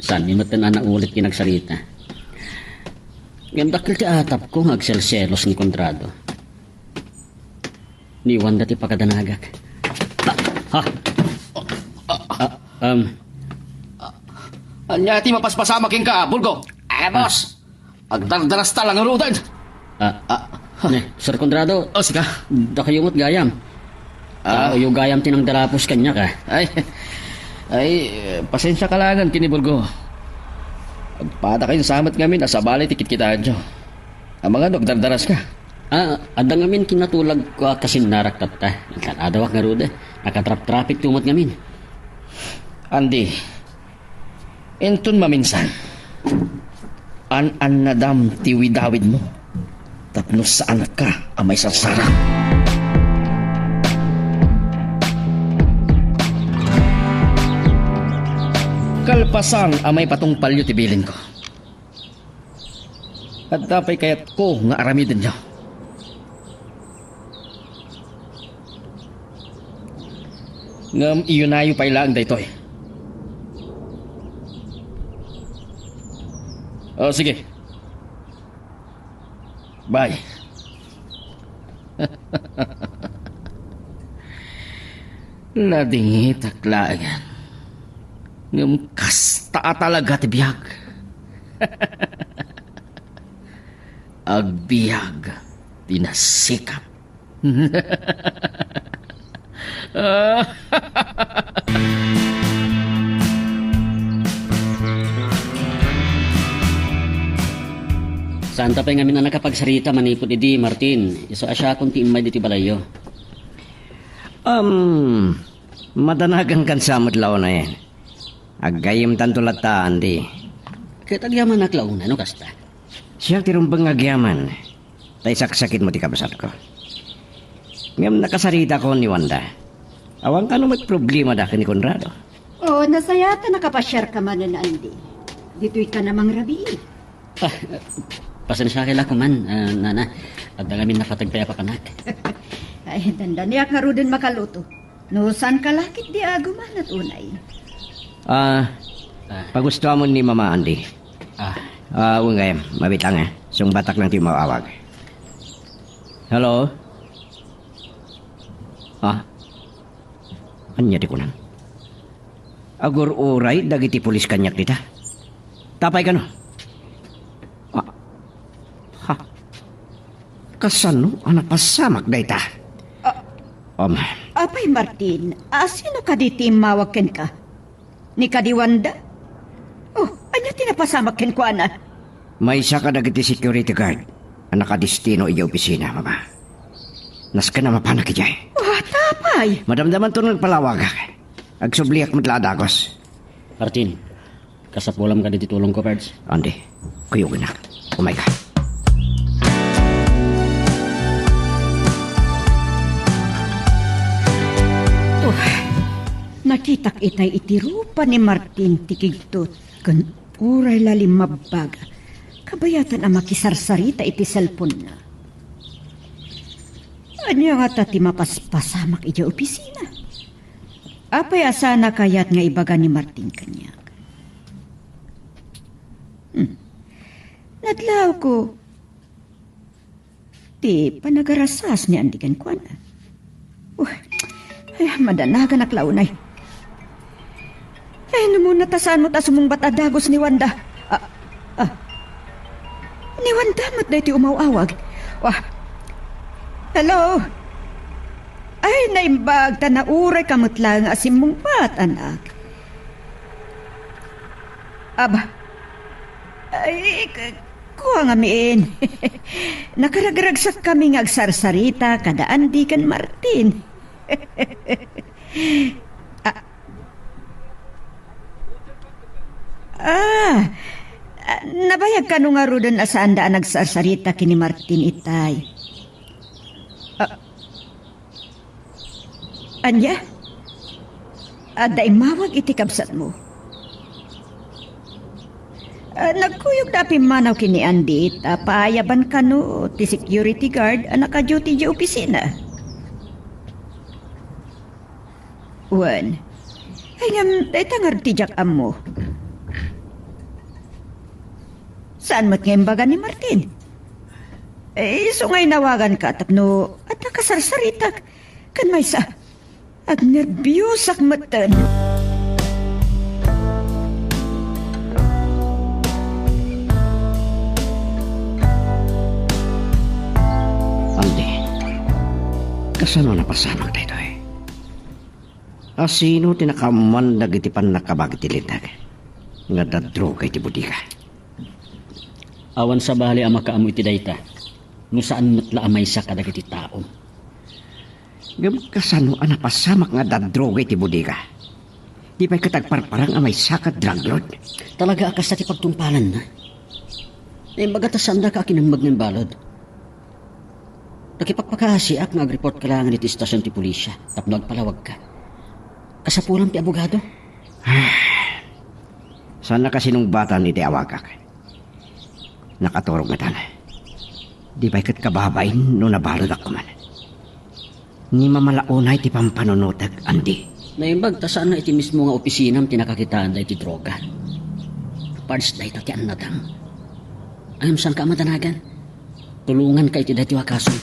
Saan ni matan na ulit kinagsalita. Ngayon dakil ti atap ko ngagselselos ni Conrado. Ni Wanda ti pakadanagak. Anya ti mapaspasama king ka, Bulgo. Boss. Agdardaras talang urutan. Sir Conrado, O, sika. da kayo mo't gayam. Yung gayam tinang darapos kanya ka. Pasensya ka langan kini Bulgo. Agpada kayo samat ngamin, asabali tikit kita adyo. Ang mga nagdardaras ka. Adang ngamin kinatulag ko kasi naraktat ta. Nagkanadawak nga rude. Nakatrap-traffic tumot ngamin. Andi, entun maminsan. An nadam tiwi-dawid mo. Tapno saan ka amay sarsara. Kalpasan amay patong palyo tibilin ko. At tapay kayat ko nga aramidin niyo. Ngam iyunayo pa ilang daytoy. O sige. Bye. Ladingit aklagan. Ngam kasta talaga ti biyag. Agbiag tinasikap. Saan tapay ngamin na nakapagsarita manipod idi Martin. Iso asya kung ti imay diti balayo. Madanagan kan samot lao na yan. Agayim tanto lataan di. Kaya tagyaman naklauna, no kasta? Siya tirumbang agyaman. Tay saksakit mo ti kabasat ko. Ngam nakasarita ko ni Wanda. Awang ka no may problema daki ni Conrado. Oh, nasayata nakapasyar ka man na Andi. Dito'y ka namang rabi. Pasensya kila ko man, nana. At ngamin napatagpaya pa kanak. Ay, danda niya ka din makaluto. No, saan ka lakit di aguman at unay? Pagustuhan mo ni Mama Andy. Ungay, mabitang Sung batak lang ti mawawag. Hello? Anya di kunan? Agur uray dagiti pulis kanyak dita. Tapay ka no? Kasano anak pasamak dayta? Apay Martin, sino ka di timawakin ka? Ni Kadiwanda? Oh, anya tinapasamak ken ko ana? May isa ka dagiti security guard. Anak kadistino iya opisina, Mama. Nas ka na mapanak ijay. Oh, tapay! Madamdaman to nagpalawag. Agsubliak matladagos. Martin, kasapulam ka diti tulong ko, Pards. Andi, kuyo gina. Umay ka. Nakitak itay itirupa ni Martin tikigtot kan uray lalim mabaga. Kabayatan ang makisarsarita iti cellphone na. Anya nga tati mapaspasamak ija opisina. Apay asana kayat nga ibaga ni Martin kanya. Nadlaw ko. Ti panagarasas ni Andigan ko na. Madanagan aklaunay. Ay, naman natasaan mo ta sumungbat adagos ni Wanda. Niwan damot na iti umawawag. Wah, hello? Ay, naimbag ta na uray kamot lang asim mong pat, anak. Aba, ay, kuha nga miin. Nakaragragsak kami ng agsarsarita kada Andy kan Martin. Nabayag ka nung nga rodon asaan daan nagsarsarita kini Martin itay. Anya? Daing mawag iti kabsat mo. Nagkuyog na pimanaw kini Andy paayaban ka no ti security guard naka-duty di opisina. Wan, ay ngam tangar ti jak mo. Saan mo't ngayon baga ni Martin? So ngay nawagan ka tapno at nakasarsaritak kan may sa at nerbyusak matan. Andi, kasano na pasamang tayo eh? Asino tinakaman nagitipan nakabagitilidag nga dadro kay tibudika. Awan sa bali ang makaamoy ti dayta. No saan matla amay sa kadagiti tao. Gam kasano ang napasamak nga dadro kay tibudika. Di pa'y katagparparang amay sakat drug lord. Talaga akas na ti pagtumpalan na. Bagatasan na ka akinambag ng balod. Nakipagpakahasiak nga agreport ka lang iti istasyon ti pulisya. Tapno agpalawag ka. Kasapulang ti abogado. Sana kasi nung bata ni ti awagak. Nakaturog nga tala. Di ba'y kat kababain no nabalod ako man. Ni mamalaunay ti pampanunotag, Andy. Naimbag ta saan na iti mismo nga opisinam tinakakitaan da iti droga. Parts da ito ti anadang. Ayam saan ka madanagan? Tulungan ka iti dati wakason.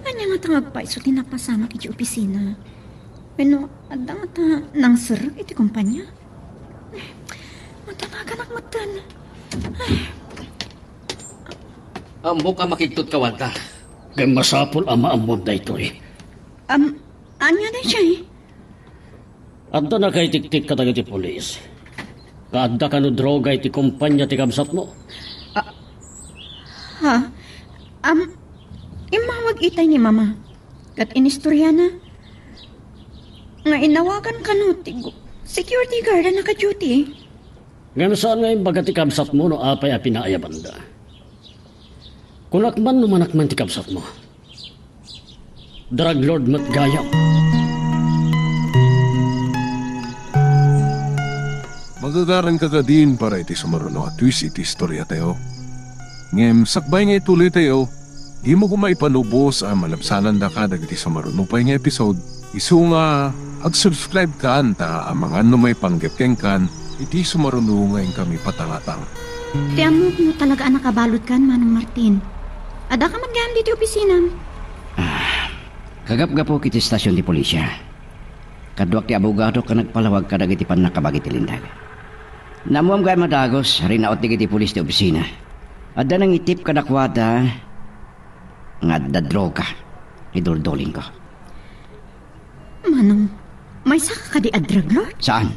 Anya nga tangag pa iso tinapasama iti opisina. Pero adang ata nang serag iti kumpanya. Matanagan ak matan. Ambo ka makigtot ka wanta. Kay masapol ama amon da ito eh. Anya na siya eh. Adda na kay tiktik ka taga ti polis. Kaadda ka no droga iti kumpanya ti kamsat mo. Imawag itay ni mama. Kat inistorya na. Nga inawagan ka no, security guard na naka-duty eh. Ngayon saan ngayon baga ti kamsat mo no apay a pinaayabanda. Kunakman no manakman ti kamsat mo. Drug lord mat gayam. Magagaran ka din para iti sumaruno at twist iti istorya tayo. Ngem sakbay nga ituloy tayo, di mo kumaipanubos ang malabsanan da ka dagiti sumaruno pa nga episode. Isu nga ag-subscribe ka anta ang mga may panggapkeng kan iti sumaruno ngayon kami patangatang. Tiyan mo talaga nakabalot kan, Manong Martin. Ada ka magyan dito opisina. Kagap-gapo kiti stasyon di polisya. Kaduak ti abogado ka nagpalawag ka dagiti pan nakabagitilindag. Namuam gaya madagos, rinaot ti kiti polis ti opisina. Adda nang itip kadakwada nga adda droga. Idulduling ko. Manong, may saka ka di drug lord? Saan?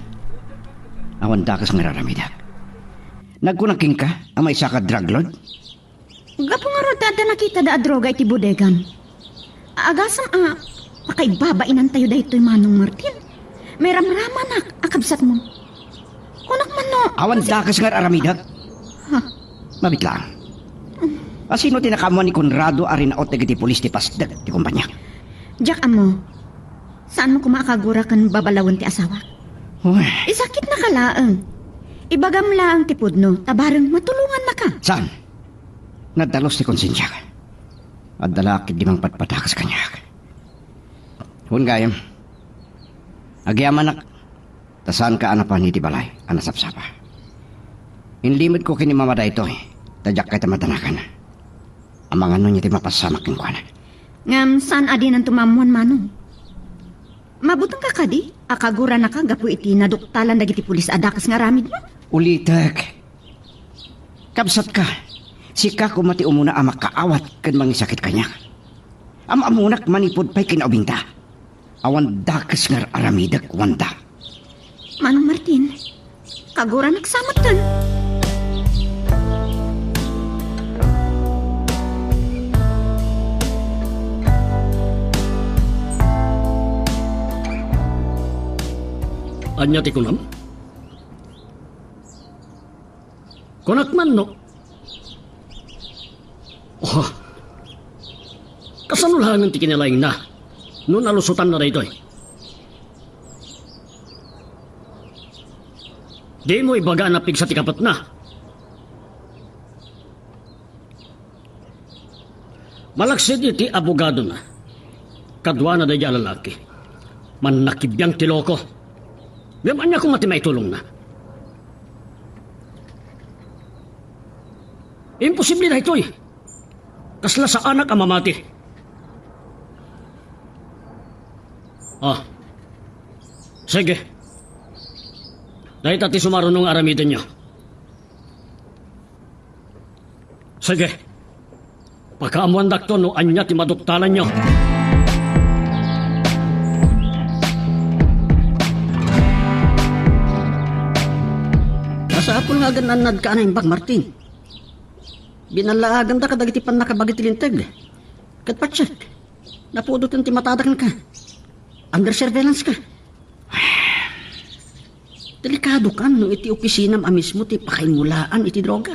Awan dakas nga raramidak. Nagkunaking ka ang may saka drug lord? Gapo nga ro dada nakita da droga iti bodegan. Agasam pakaibabain tayo da ito'y Manong Martin. May ramraman na akabsat mo. Kunak man no. Awan dakas nga raramidak? Mabit lang. Asino tinakamuan ni Conrado arin aot nagiti polis ti pasdag ti kumpanya? Jack amo, saan mo kumakagura kan babalawon ti asawa? Uy. Isakit na kalaang. Ibagam laang ti pudno, tabarang matulungan na ka. Saan? Nadalos ti konsensya ka. At dalakit di mang patpatakas kanya. Hun gayam. Agyaman nak. Tasaan ka anapan ni ti balay, anasapsapa. Inlimod ko kini mamada ito eh. Tadyak kay tamatanakan. Amang ano niya ti mapasamak ng kuwana. Ngam saan adi ng tumamuan Manong? Mabutang ka kadi? Akagura na ka, gapu iti naduktalan dagiti pulis adakas nga ramid mo. Ulitek. Kabsat ka. Sika kumati umuna ama kaawat kan mangisakit kanya. Amunak manipod pa'y kinaubing ta. Awan dakas nga aramidak wanda. Manong Martin, kagura nagsamot tan. Anya ti kunam? Kunak man no? Oh, kasanulahan ti kinalaing na. Noon alusutan na rito eh. Di mo ibaga na pig sa tikapat na. Malaksid iti abogado na. Kadwa na dahi lalaki. Manakibiyang tiloko. Yaman niya kung mati may tulong na. Imposible na ito eh. Kasla sa anak ang mamati. Ah. Sige. Dahil tati sumarunong aramitin niyo. Sige. Pagkaamuan dakto no anya ti maduktalan niyo. Kasapol nga gananad ka na imbag, Martin. Binalaagan da ka dagiti pan nakabagitilintig. Katpatsyat. Napudutin ti matadakan ka. Under surveillance ka. Delikado ka no iti opisinam a mismo ti pakaimulaan iti droga.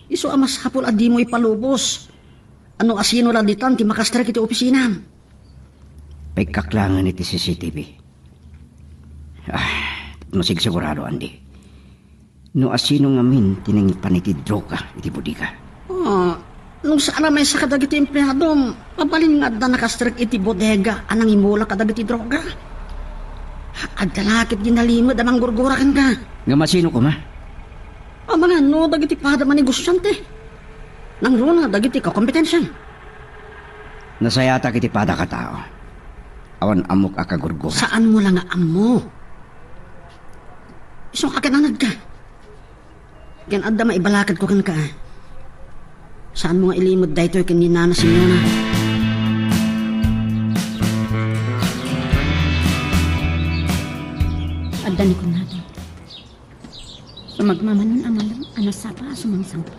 Iso amas hapol adi mo ipalubos. Ano asino laditan ti makastrek iti opisinam. Pagkaklangan iti CCTV. Masig sigurado, Andy. No asino ngamin tinangipan iti droga iti bodega. Nung sana may sa kadagiti empleyado, pabalin nga da nakastrek iti bodega anang imula kadagiti droga. At kalakit ginalimod amang gurgura kan ka. Nga masino ko ma? Mga no, dagiti pada manigusyante. Nang runa, dagiti kakompetensya. Nasayata kiti pada ka tao. Awan amok akagurgura. Saan mo lang nga amo? Isong akananad ka. Yan adda maibalakad ko kan ka. Saan mo nga ilimod dahito kan ni Nana Simeona? Adda ni kunado. Sumagmamanon amalam, anasapa sumangsangpa.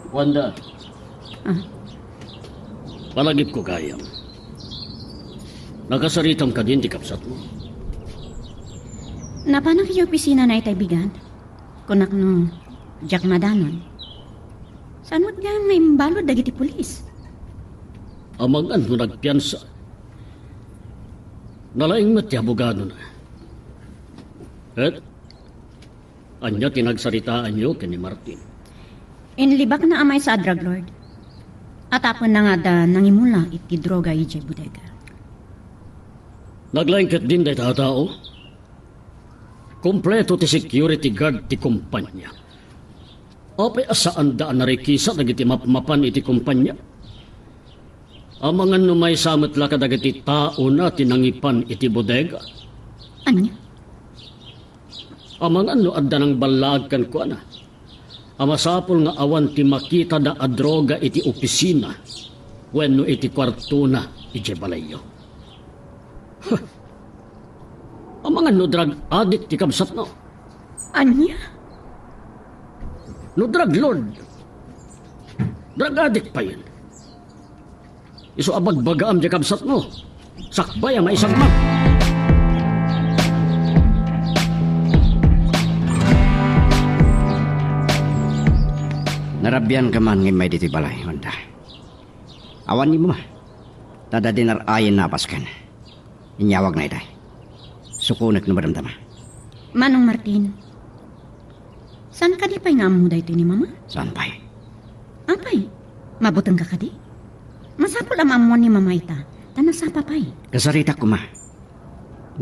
Wanda. Ah, Palagip ko gayam. Nakasaritam ka din di kapsat mo. napanang kayo opisina na itaibigan? Kunak no, Jack Madanon. Saan mo't nga may balod dagiti pulis? Amangan mo nagpiansa. Nalaing mat ti abogado na. Et, anya tinagsaritaan niyo kini Martin. Inlibak na amay sa drug lord. At apon na nga da nangimula iti droga ijay bodega. Naglangket din day tao. Kompleto ti security guard ti kumpanya. Apay asaan daan narikisa dagiti mapmapan iti kumpanya. Amangan numay samet la kadagiti tao na tinangipan iti bodega. Anya? Amangan no adda ng balag kan ko na. Amasapol nga awan ti makita da adroga iti opisina. Wenno iti kwarto na iti balayo. Amangan no drug addict ti kabsat no. Anya? No drug lord. Drug addict pa yan. Iso abagbagaam di kabsat no. Sakbay ang maisang mag. Narabyan ka man ngay may diti balay, Wanda. Awan ni mo ma. Tada dinar ayin napaskan. Inyawag na itay. Sukunak na maramdama. Manong Martin. Saan ka di pa'y nga amuda ito ni mama? Saan pa'y? Apay, mabutang ka kadi? Masapol ang amuan ni mama ita. Tanasapa pa'y. Kasarita ko ma.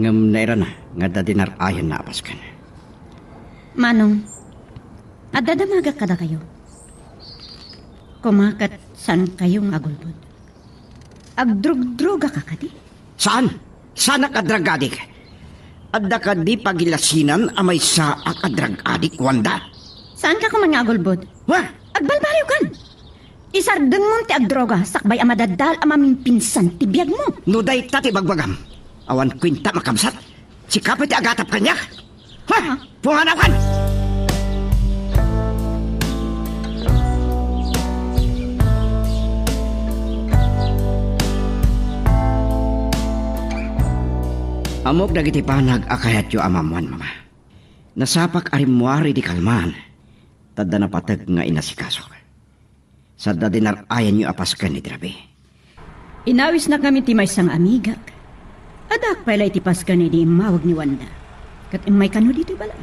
Ngam naira na. Nga da dinar ayin napaskan. Manong, adadamaga kada kayo. Kumakat saan kayong agulbod. Agdrog-droga ka kadi? Saan? Sana ka drug addict? Adda ka di pagilasinan amay sa ka drug addict, Wanda? Saan ka kumangagulbod? Wa? Agbalbaliw kan. Isardeng mo ti agdroga, sakbay amadadal amaming pinsan ti biyag mo. Nuday tati bagbagam. Awan kwinta makamsat. Si kapit agatap kanya. Ha? Punganaw kan! Amok dagiti panag akayat yu amamuan, mama. Nasapak arimuari di kalman. Tadda na patag nga inasikasok. Sadda dinarayan yu apaskan ni Drabe. Inawis na kami ti may sang amigak. Adak pala iti paskan ni di mawag ni Wanda. Kat imay kano dito balay.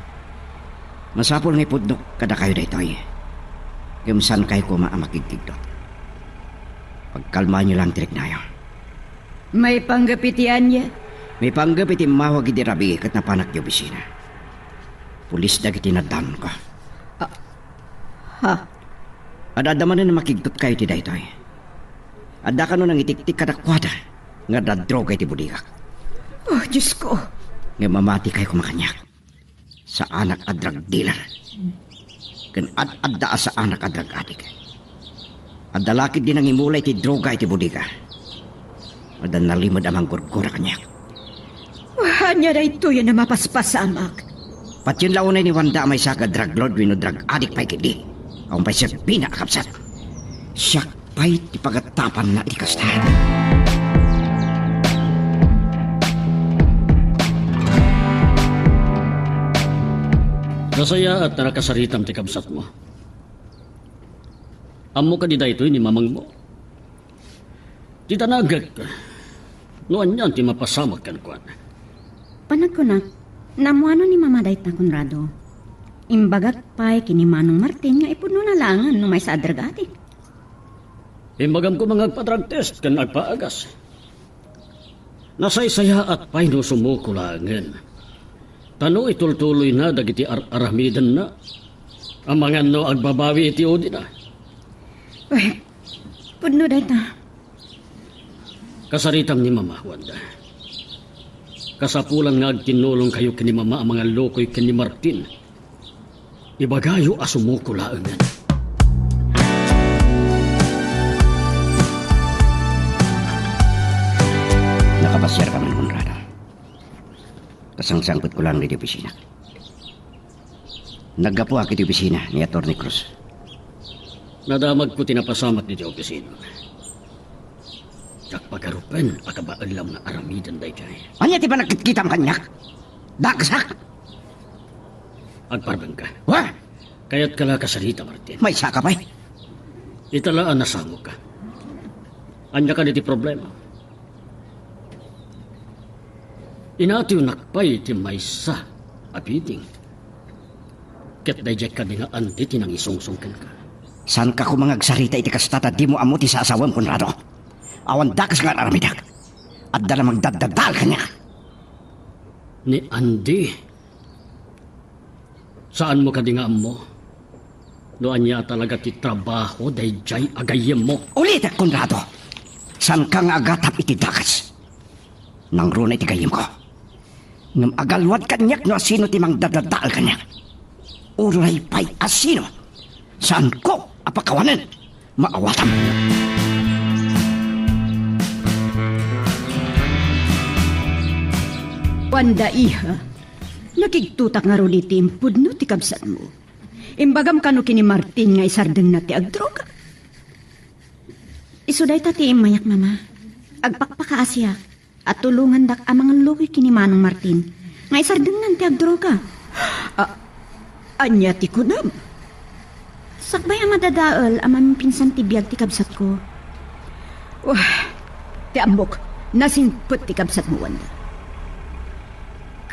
Masapol nga ipudnok kada kayo daytoy. Kimsan kayo ko maamakigtigdot. Pagkalma nyo lang tirik na yun. May panggapitian niya. May panggap iti mawag iti Rabi kat napanak yu bisina. Pulis dagiti nadam ko. Ha? Adadaman na makigdot kayo ti daytoy. Adda ka no nang itiktik kadakwada nga dadroga iti budigak. Oh, Diyos ko. Nga mamati kayo kumakanyak sa anak a drug dealer. Kan adda sa anak a drug addict. Adda lakid din ang imulay ti droga iti budiga. Adda nalimod amang gurgura kanyak. Hanya na ito yan na mapaspas sa amak. Pat yun launay ni Wanda may saka drug lord wino drug addict pa'y kidi. Ang pa'y siya pinakapsat. Siya pa'y tipagatapan na ikastahan. Nasaya at nakasaritam ti kabsat mo. Amo ka di daytoy ni mamang mo. Di tanagag ka. Noan yan ti mapasamak kan kuan. Panag ko na, namuano ni Mama Dayt na Conrado. Imbagat pa'y kini Manong Martin nga ipuno na langan no may sa adragati. Imbagam ko mga drug test kan agpaagas. Nasaysaya at pa'y no sumukulangan. Tano itultuloy na dagiti aramidan na. Ang mga no agbabawi iti odi na. Uy, puno Dayt na. Kasaritam ni Mama, Wanda. Kasapulan nga agtinulong kayo kini Mama ang mga lokoy kini Martin. Ibagayo asumukulaangan. Nakapasyar ka man, Conrado. Kasangsangkot ko lang di opisina. Naggapo ako di opisina ni Atty. Cruz. Nadamag ko tinapasamat ni opisina. Kak pagarupan, akabaalam na aramidan day jay. Anya ti ba nakikita ang kanyak? Daksak! Agparbang ka. Wa? Kaya't kala kasarita, Martin. May saka pa'y? Italaan na samo ka. Anya ka niti problema. Inatiw nakpay ti maysa apiting. Ket dayjay ka di nga andi tinang isungsungkan ka. San ka kumangagsarita iti kastata di mo amo ti sa asawam, Conrado? Awan dakas nga aramidak. At dala magdadadal kanya. Ni Andy. Saan mo ka di nga amo? Doan niya talaga ti trabaho dayjay agayem mo. Ulit, Conrado. San ka nga agatap iti dakas? Nang runa iti gayem ko. Ngam agalwad kanyak no asino ti magdadadal kanya. Uray pa'y asino. Saan ko apakawanan? Maawatam. Wanda iha, nakigtutak nga ro ni timpud no ti kabsat mo. Imbagam kano kini Martin nga isardeng na ti agdroga. Isuday ta ti imayak, Mama. Agpakpakaasya at tulungan dak amang lukoy kini Manong Martin nga isardeng nan ti agdroga. Anya ti kunam. Sakbay ang madadaal amang pinsan ti biyag ti kabsat ko. Wah, ti ambok, nasimpot ti kabsat mo, Wanda.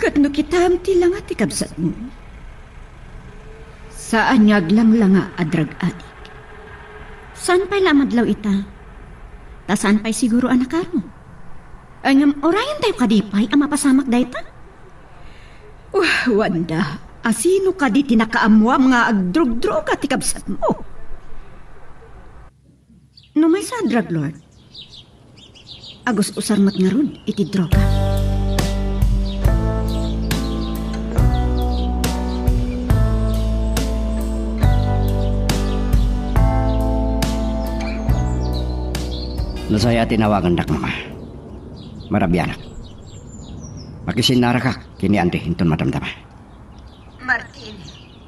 Kat no kitam ti langa ti kabsat mo. Saan nyaglang langa a drug addict? Saan pa'y lamadlaw ita? Ta saan pa'y siguro anakaro? Ay ngam orayan tayo kadipay ang mapasamak dayta? Wanda, asino ka di tinakaamwa mga agdrog-droga ti kabsat mo? No may sa drug lord? Agos usarmat nga rod, iti droga. Nasaya tinawagan dak mama. Marabyanak. Makisinara ka, kini ante hinton madamdama. Martin,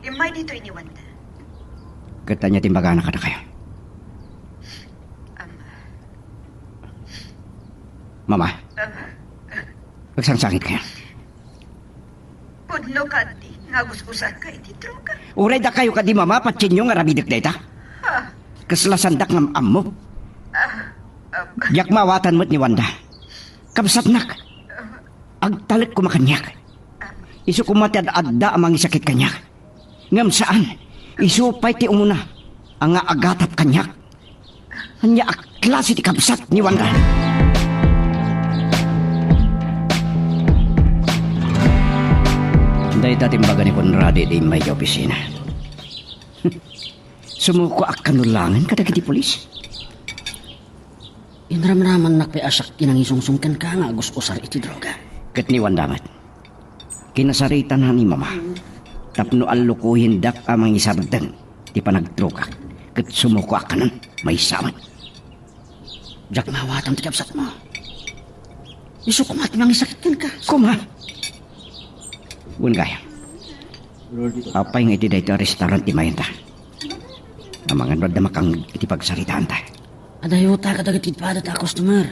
imay dito iniwanda. Katanya timbagana ka na kayo. Mama, nagsangsangit kayo. Pudno ka di, ngaguskusan ka iti droga. Uray da kayo ka di mama, patsinyo nga rabidik data. Kaslasandak ng ammo. Yak mawatan mo't ni Wanda. Kabsatnak. Agtalik kumakanyak. Isu kumatad adda amang isakit kanyak. Ngam saan? Isupay ti umuna. Ang agatap kanyak. Hanya aklase ti kabsat ni Wanda. Dahil tatimbaga ni Conradi di may opisina. Sumuko ak kanulangan kadagiti polis. Inram-raman nakpiasak kinangisungsungkan ka nga agos usar iti droga. Kat ni Wandamat. Kinasaritan na ni mama. Tapno alukuhin dak amang isabdan. Di pa nagdroga. Kat sumuko ak kanan. May saman. Jak mawatan ti kapsat mo. Isu kumat mang isakitkan ka. Kuma. Bun kaya. Apa yang iti dito restaurant di Mayanta. Amangan rod na makang iti pagsaritaan ta. Adayo ta kadagatid pa ta customer.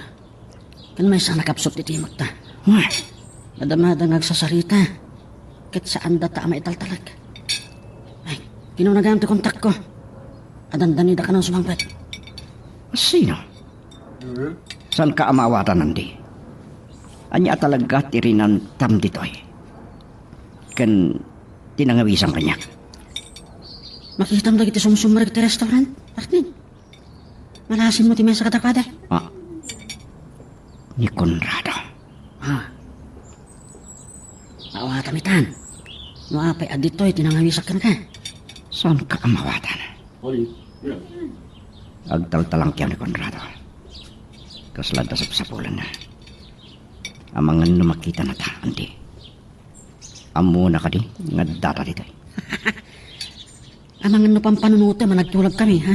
Kan may sana kapsot iti magta. Wah. Nadamada nagsasarita. Kat saan data maitaltalag. Ay, kinunagaan ti kontak ko. Adandani da ka ng sumangpet. Sino? Saan ka amawatan nandi? Anya talaga tirinan tam ditoy. Kan tinangawisang kanya. Makita mo lagi ti sumsumar iti restaurant. Martin. Malasin mo ti mesa katapada. Ah. Ni Conrado. Ha. Awatamitan. No apay aditoy tinangawisakan ka. Saan ka amawatan? Agtaltalang kaya ni Conrado. Kaslada sa sapulan na. Amangan no makita na ta, andi. Amo na ka di, nga data dito. Amangan no pampanunuta managtulog kami, ha?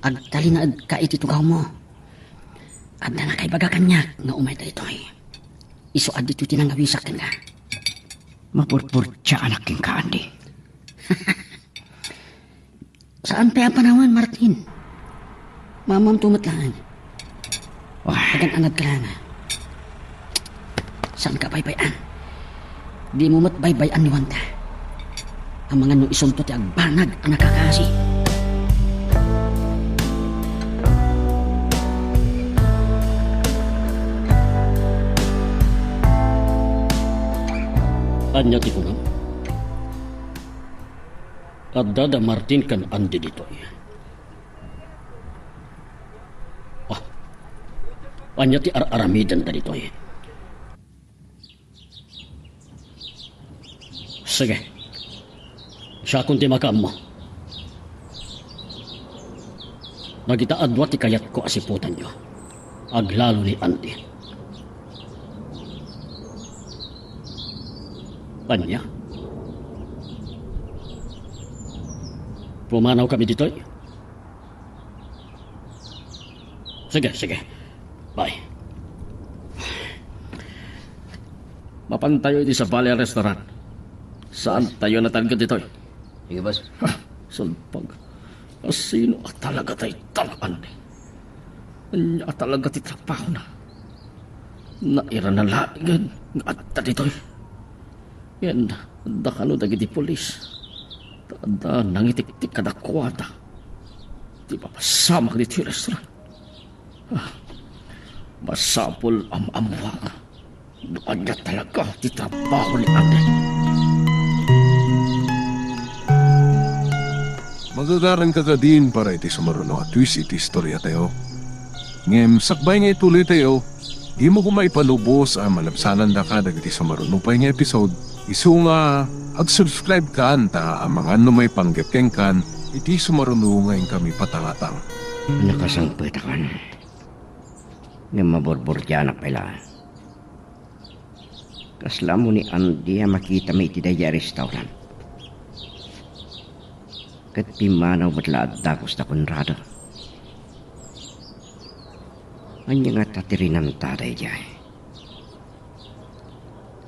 Agtali na ka iti tugaw mo. Adda na kay baga kanyak nga umay dito ay. Iso adito tinangawisak ka nga. Mapurpurtya anak king ka, andi. Saan pa ang panawan, Martin? Mamam tumatlaan. Wah, Agan anad ka lang, ha? Saan ka baybayan? Di mo matbaybayan ni Wanda. Ang mga no isunto ti agbanag ang nakakasi. Anya ti kunam? Adda da Martin kan andi dito. Ah, anya ti aramidan da dito. Sige. Siya kung ti makam mo. Nagitaadwa ti kayat ko asiputan nyo. Aglalo ni Andy. Anya? Pumanaw kami dito. Sige, sige. Bye. Mapantayo iti sa Valley Restaurant. Saan tayo natangga dito? Sige, boss. Ha, sulpag. Sino at talaga tayo talaan ni? Anya at talaga ti trapaho na. Naira na laigan nga at dito. Yan, da kano dagiti polis. Da nangitik-tik kadakwata. Di ba pasamak dito yung restaurant? Ah, masapol ang amwa. Doon niya talaga ti trabaho ni ate. Magagaran ka din para iti sumaruno at twist iti istorya tayo. Ngem, sakbay nga ituloy tayo, di mo kumaipanubos ang malabsanan da ka dagiti sumaruno pa nga episode. Isu nga, ag-subscribe ka anta ang mga may panggapkeng kan, iti sumaruno ngayon kami patangatang. nakasangpet akan. nga maborboryanak pala. Kasla mo ni Andy ang makita may itidaya restaurant. Kat pimanaw matlaad dakos na Conrado. Anya nga tatirinan taday jay.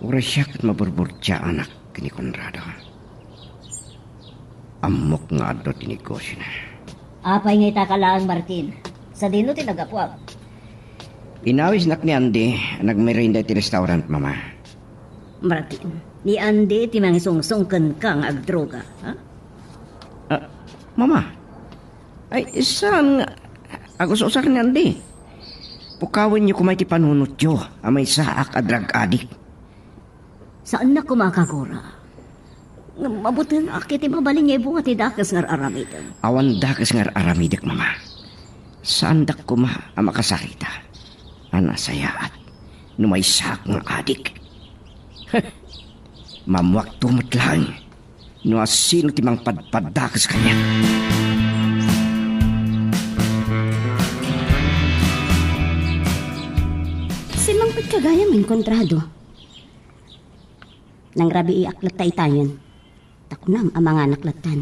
Ura siya kat maborborsya anak kini Conrado. Amok nga adto tinegosyo na. Apay nga itakalaan, Martin. Sa dino tinagapuag. Inawis nak ni Andy, nagmerinda ti restaurant, mama. Martin, ni Andy ti mga sungsungken kang agdroga. Ha? Mama, ay saan agos usak ni Andy? Pukawin niyo kumay ti panunot yo, amay saak a drug addict. Saan na kumakagura? Mabuti na akit mabaling nga bunga ti dakas ngar aramid. Awan dakas ngar aramidak, mama. Saan dak kuma ang makasakita? Anasayaat, numay saak ng adik. Mamuak tumot lang. No asino timang padpadakas kanya. Silang pagkagaya may kontrado. Nang rabi iaklat tayo takunam ang mga naklatan.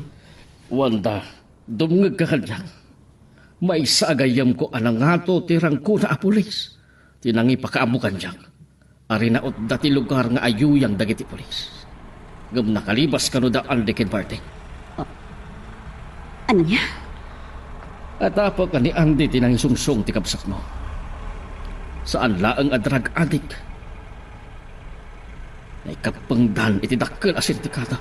Wanda, dumngag ka kanyang. May sagayam ko anang ato tirang ko na apulis. Tinangi pakaamo kanyang. Ari naot dati lugar nga ayuyang dagiti pulis. Gam nakalibas kano da aldekin party. Anya? At apo ka ni Andy tinangi sungsong ti kapsat mo. Saan laang a drug addict? Ay kapangdan iti dakkel a sindikata.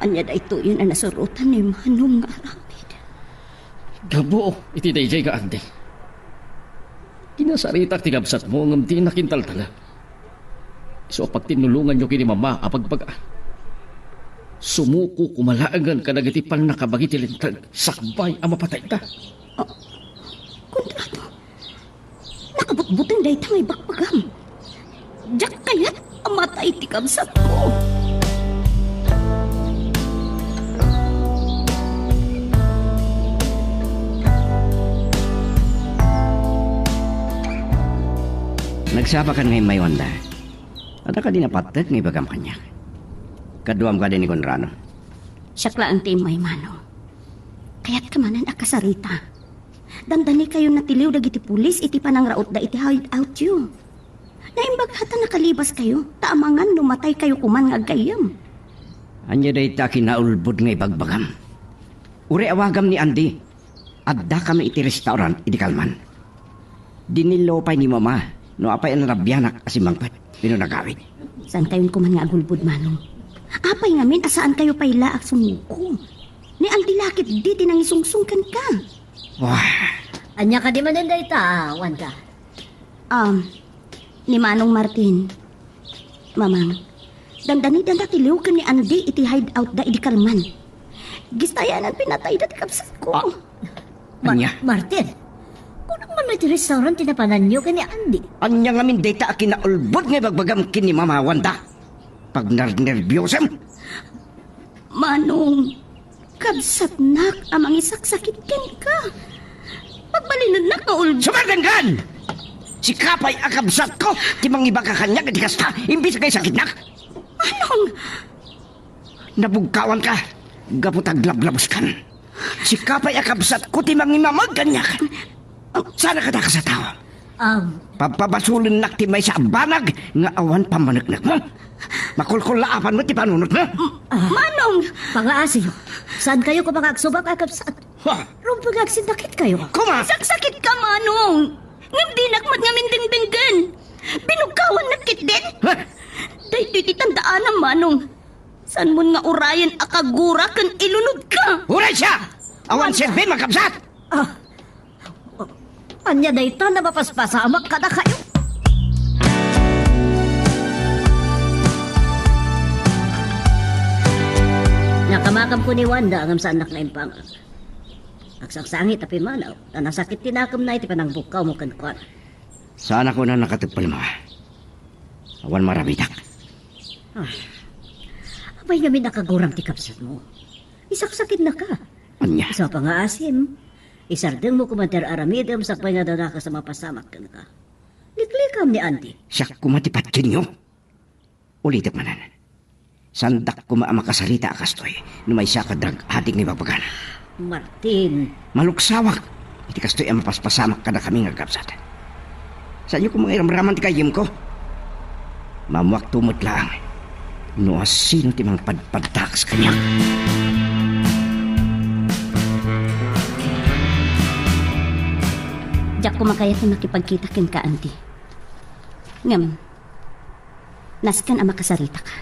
Anya da ito yun ang nasurutan ni Manong nga aramid. Gabo, iti dayjay ka Andy. Kinasaritak ti kapsat mo ngam di nakintaltala. So pag tinulungan nyo kini mama apagpagaan. Sumuko kumalaagan ka nagitipan na kabagiti lintag. Sakbay ang mapatay ka. Kontrado, nakabutbutang dahi tangay bakpagam. Diyak kaya't amatay ti kamsat ko. Nagsapa ka ngayon may Wanda. At ka din napatat ngay bagam kanya. Kaduam ka din ni Conrado. Siyakla ang team may Manong. Kaya't kamanan akasarita. Dandani kayo natiliw dagiti pulis iti panang raot da iti hide out you. Naimbagata nakalibas kayo, taamangan lumatay kayo kuman nga agayam. Anya day ta kinaulbod ngay bagbagam. Uri awagam ni Andy. Adda kami iti restaurant iti Kalman. Dinilopay ni mama. No apay ang rabyanak asimangpat. Pinunagawid. Saan kayon kuman nga agulbod, Manong? Apay ngamin asaan kayo payla ak sumuko. Ni Andy lakit di tinangisungsungkan ka. Wah, Anya ka di man din ta, Wanda? Ni Manong Martin. Mamang, dandani tiliw ka ni Andy iti hide out da iti Kalman. Gistayanan pinatay da ti kapsat ko. anya. Martin, kunang man iti restaurant tinapanan nyo ka ni Andy. Anya nga min data kinaulbod ngay bagbagam kini mama Wanda. Pag nervyosam. Manong, kabsat nak amang isaksakit ken ka. Pagbalinod na ka ulbo. Sumardangan! Si Kapay akabsat ko, timang iba ka kanya kati kasta, imbis kay sakit nak. Manong, Nabugkawan ka, gaputag lablabos kan. Si Kapay akabsat ko, timang imamag kanya. Sana ka sa tao. Papabasulin nak timay sa banag, nga awan pamanagnak mo. Makulkulaapan mo ti panunot mo. Manong, pangaasiyo. Saan kayo ko pagagsubak akabsat? Ha? Rumpag agsindakit kayo. Kuma! Saksakit ka, Manong. Ngam di nakmat nga minding-dinggan. Binugawan na kit din. Ha? Dahil di tandaan ang Manong. San mo nga urayan akagura kan ilunod ka? Huray siya! Awan silbi makabsat! Anya dayta na mapaspasamak ka na kayo. Nakamakam ko ni Wanda ang sa anak na impang. Agsaksangit tapi manaw. Nasakit tinakam na iti panang bukaw mo kan. Sana ko na nakatagpal mo. Awan marabidak. Abay kami nakagurang ti kapsat mo. Isaksakit na ka. Anya? Sa pangaasim, Isardeng mo kumantar aramidam sa pangadana ka sa mapasamak ka na ka. Liklikam ni Andy. Siya kumatipat kinyo. Ulitin manan. Sandak ko maamakasarita akastoy. Numay siya ka drag adik ni Babagana. Martin. Maluksawak. Iti kastoy ang mapaspasamak ka na kami nga kapsat. Saan nyo kung mga iramraman ti kayim ko? Mamuak tumot lang. No sino ti mga padpadaks kanya. Diyak ko makayat na makipagkita kin ka, Andy. Ngam, naskan ang makasarita ka.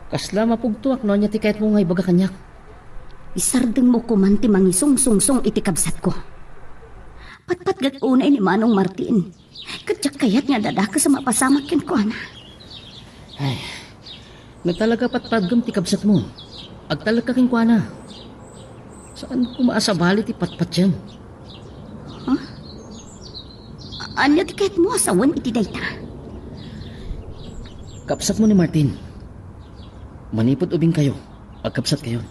Kasla mapugtuak no niya ti kahit mo nga ibaga kanyak. Isardeng mo kuman ti mangisong-sung-sung iti kabsat ko. Patpat unay ni Manong Martin. Kadyak kayat nga dadaka sa mapasamak kin ko, ana. Ay, nagtalaga patpadgam ti kabsat mo. Agtalag ka king kuana. Saan kumaasabali ti patpat yan? Anya ti kahit mo asawan iti dayta. Kapsat mo ni Martin. Manipot ubing kayo. Agkapsat kayo.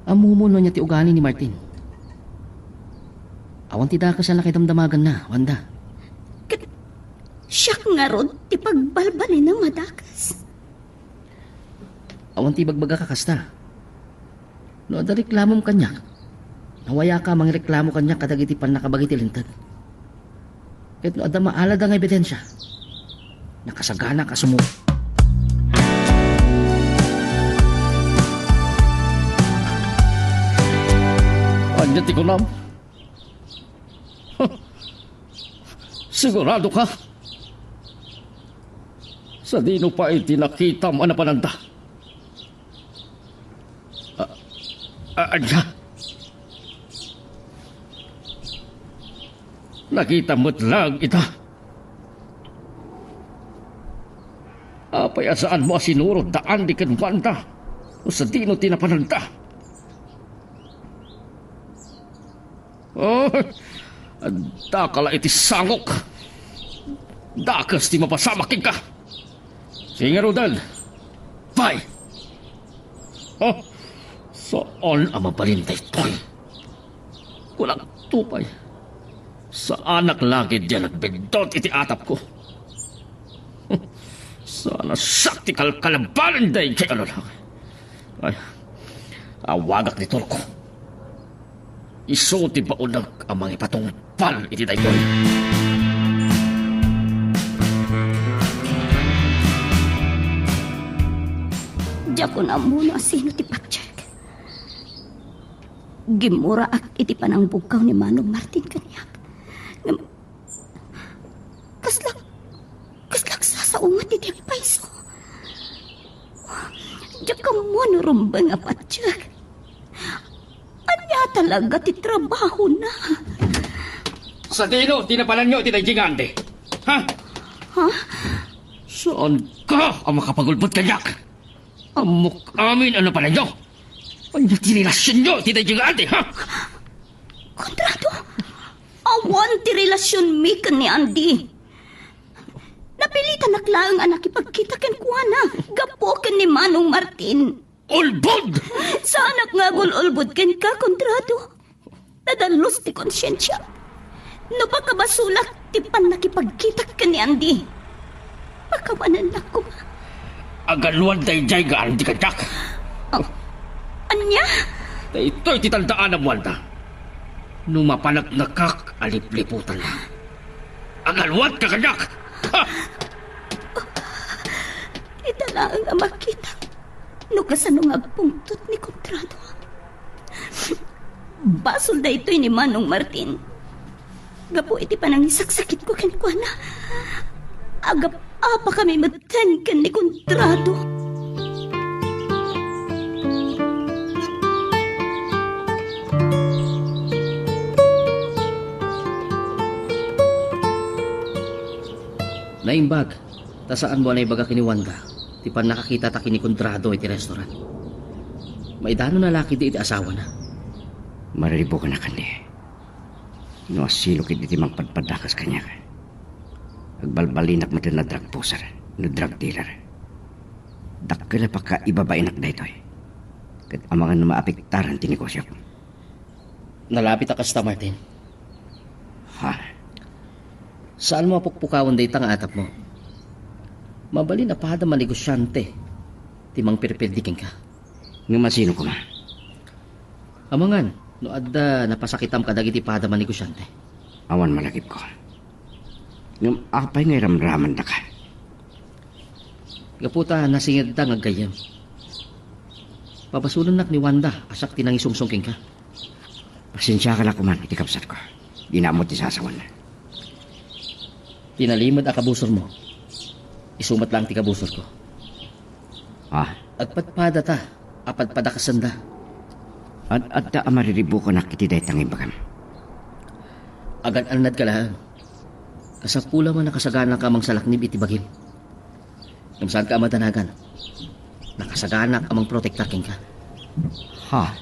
Amumuno niya ti ugali ni Martin. Awan ti daka sa nakidamdamagan na, Wanda. Siyak nga rod ti pagbalbalin ng madakas. Awan ti bagbaga kakasta. No ada reklamom kanya. Nawaya ka mang reklamo kanya kadagiti pan nakabagi ti lintad. Kahit no ada maalad ang ebidensya. Nakasagana ka sumo. Anya ti kunam. Sigurado ka? Sa dino pa iti nakita mo na pananda. Anya? Nakita mo't lang ita. Apay asaan mo sinuro daan di kanwanda o sa dino tinapananda. Oh, dakala iti sangok. Dakas ti mapasamakin ka. Sige Rodel. Bye. Oh, saan ang mabalintay to'y? Kulang tupay. Sa anak lagi diyan nagbindot iti atap ko. Sana sakti kalabanan day kay ano lang. Ay, awagak ni Torko. Isuti ba unang amang ipatungpal iti day ko. Diyak ko na muna sino ti Patjak. Gimura at iti panang bukaw ni Manong Martin kanyak. Kaslag sasaungat iti ang paiso. Diyak ka muna rumbang nga Patjak. Anya talaga ti trabaho na. Sa dino, tinapalan nyo, tinayjingande. Ha? Ha? Saan ka ang makapagulbot kanyak? Amok amin ano pala nyo? Anya tinilasyon nyo, tinayjingande, ha? Kontrado, awan ti relasyon mi kan ni Andy. Napilitan naklang anak ipagkita ken kuana, gapo ken ni Manong Martin. Ulbod! Sa anak nga gululbod ken ka, kontrado. Nadalos ti konsyensya. No pagkabasulak, ti pan nakipagkita ken ni Andy. Pagkawanan na ko ba? Agaluan tayo jay gaan di kanyak. Anya? Ito'y titandaan ang Wanda. Numapanag na kak, alipliputan na. Agaluan ka kanyak! Ha! Italaang nga makita. No kasano nga pungtot ni kontrado. Basol da ito'y ni Manong Martin. Gapo iti panang isaksakit ko ken kuana. Agap apa kami matan ken ni kontrado. Naimbag, tasaan mo na ibaga kini Wanda. Ti pan nakakita ta kini kontrado iti restaurant. Maidano na laki di iti asawa na. Mariribo ka na kanya. No asilok iti mang padpadakas kanya. Agbalbalinak mo na drug poser, no drug dealer. Dakila pa ka ibabainak na ito. Kat ang mga na maapektaran ti negosyo. Nalapit akas ta, Martin. Ha? Saan mo apukpukawan dayta nga atap mo? Mabalin na pada manegosyante. Timang pirpirdikin ka. Nga masino ko ma? Amangan, no adda napasakitam ka dagiti pada manegosyante. Awan malagip ko. Nga apay nga ramraman na ka. Gaputa nasingid da nga gayam. Papasulan nak ni Wanda, asak tinang isungsungking ka. Pasensya ka na kuman, iti kapsat ko. Di na mo ti sasawan na. Tinalimad a kabusor mo. Isumat lang ti kabusor ko. Ah, At patpada ta, apad padakasanda. at ta amariribu ko na kiti daytang ibagam. Agad anad ka lang. Kasapula man nakasagana ka mang salaknib iti bagim. Kung saan ka amadanagan, nakasagana ka mang protektaking ka. Ha?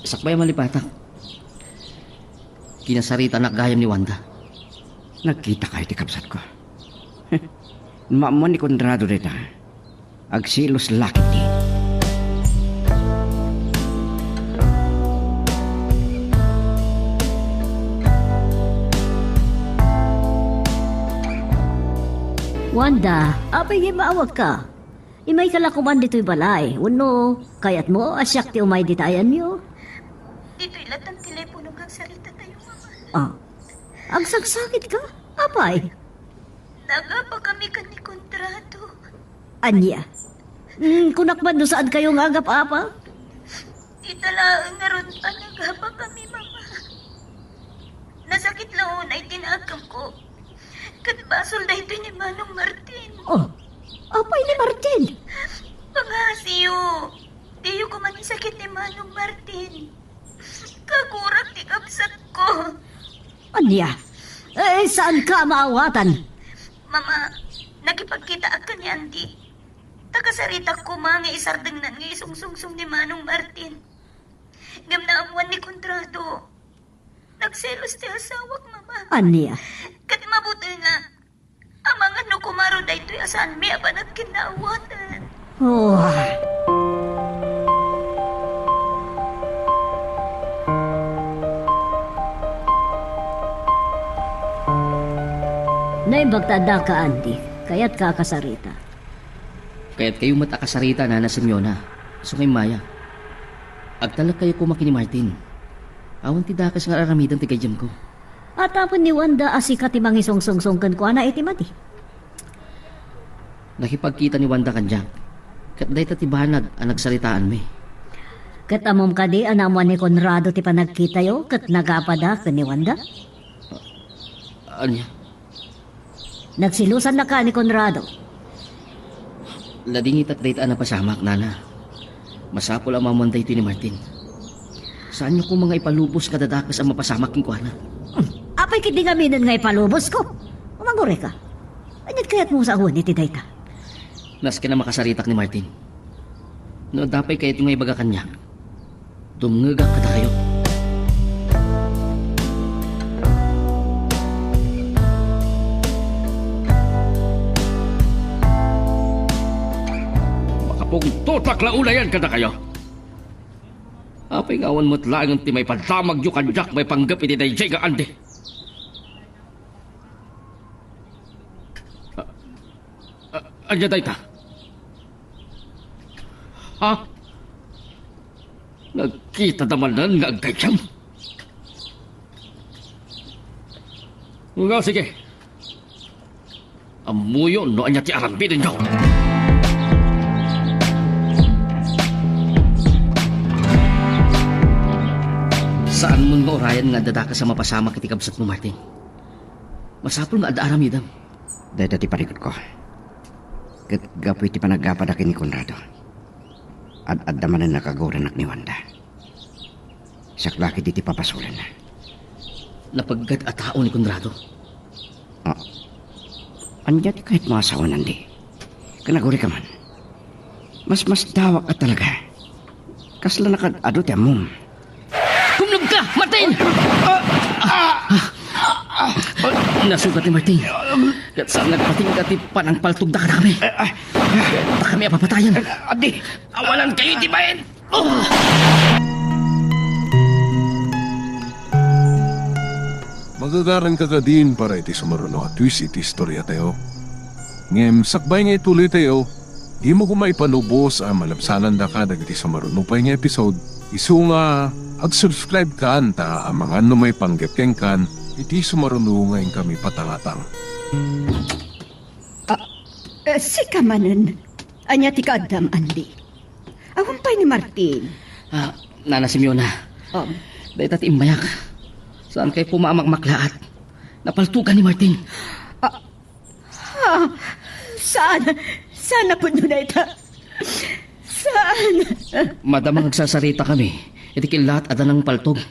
Sakbay malipatak. Kinasarita na gayam ni Wanda. Nagkita ka iti kapsat ko. Maamon ni Conrado dita. Agsilos lakit di. Wanda, apay maawag ka. Imay kalakuman dito'y balay. Uno, kayat mo, asyak ti umay ditayan niyo. Dito'y latang telepono kang sarita tayo, mama. Ah, ang sagsakit ka? Apay? Naga pa kami ka ni kontrado. Anya? Kunakman do saan kayo nga agap apa? Italaan nga ron pa naga pa kami, mama. Nasakit laon ay tinakam ko. Katbasol na ito ni Manong Martin. Oh, apay ni Martin? Pangasiyo. Diyo ko man sakit ni Manong Martin. Kagurak ti kapsat ko. Anya? Eh, saan ka maawatan? Mama, nakipagkita ka ni Andy. Takasarita ko mga isardeng nan nga isungsungsung ni Manong Martin. Ngam na amuan ni kontrado. Nagselos ti asawak, mama. Anya? Kat mabuti nga. Amang ano kumaro da ito'y asaan mi apan at kinawatan. Oh. Naibagtada ka, Andy. Kaya't kakasarita. Kaya't kayo matakasarita na Simeona. So kay Maya. Agtalag kayo kumaki ni Martin. Awan ti dakas nga aramidan ti kayam ko. At tapon ni Wanda asika ti mangisong-song-songkan ko ana iti mati. Nakipagkita ni Wanda kanjak. Kat day ti banag ang nagsalitaan mi. Kat amom ka di anamuan ni Conrado ti panagkita yo kat nagapada ka ni Wanda. Anya? Nagsilusan na ka ni Conrado. Ladingit at dayta na pasamak, nana. Masapol ang mamunday ito ni Martin. Saan niyo ko mga ipalubos kadadakas ang mapasamak king kuana? Apay kiti nga minan nga ipalubos ko. Umangore ka. Anyat kayat mo sa awan iti dayta. Nas ka na makasaritak ni Martin. No dapay kayat yung ibaga kanya. Dumngagak kada kayo. Makapong totak laulayan kada kayo. Apay ngawan mo't lang ti may padamag yung kanjak may panggap iti dayjay ka ande. Anya dayta? Ha? Nagkita damanan nga agayam? Nga sige. Amuyo no anya ti arambidin nyo. Saan mo nga orayan nga dadaka sa mapasama kiti kabsat mo, Martin? Masapol nga ad-aramidam. Dayta ti parikot ko. Kat gapoy ti panagapadakin ni Conrado. Ad damanan nakaguranak ni Wanda. Saklaki ti papasulan na. Napaggat at tao ni Conrado. Oh. Anya ti kahit mga asawa nandi. Kanaguri ka man. Mas dawak at talaga. Kasla nakad-ado ti amom. Kumlog ka, Martin! Nasugat ni Martin. Kat saan nagpating ka ti panang paltog da ka na kami. Da kami apapatayan. Adi! Awalan kayo, di ba yan? Oh! Magagaran ka din para iti sumaruno at twist iti istorya tayo. Ngem sakbay nga ituloy tayo, di mo kumay panubos ang malabsanan da ka dagiti sumaruno pa nga episode. Isu nga ag-subscribe ka anta ang mga may panggapkeng kan iti sumaruno ngayon kami patangatang. Si Kamanan. Anya ti kaadam, Andy. Awampay ni Martin. Nana Simeona, dahil tati imbayak. Saan kayo pumamakmaklaat? Napaltukan ni Martin. Saan? Saan na po na ito? Saan? Madamang nagsasarita kami. Itikilat at ng paltog.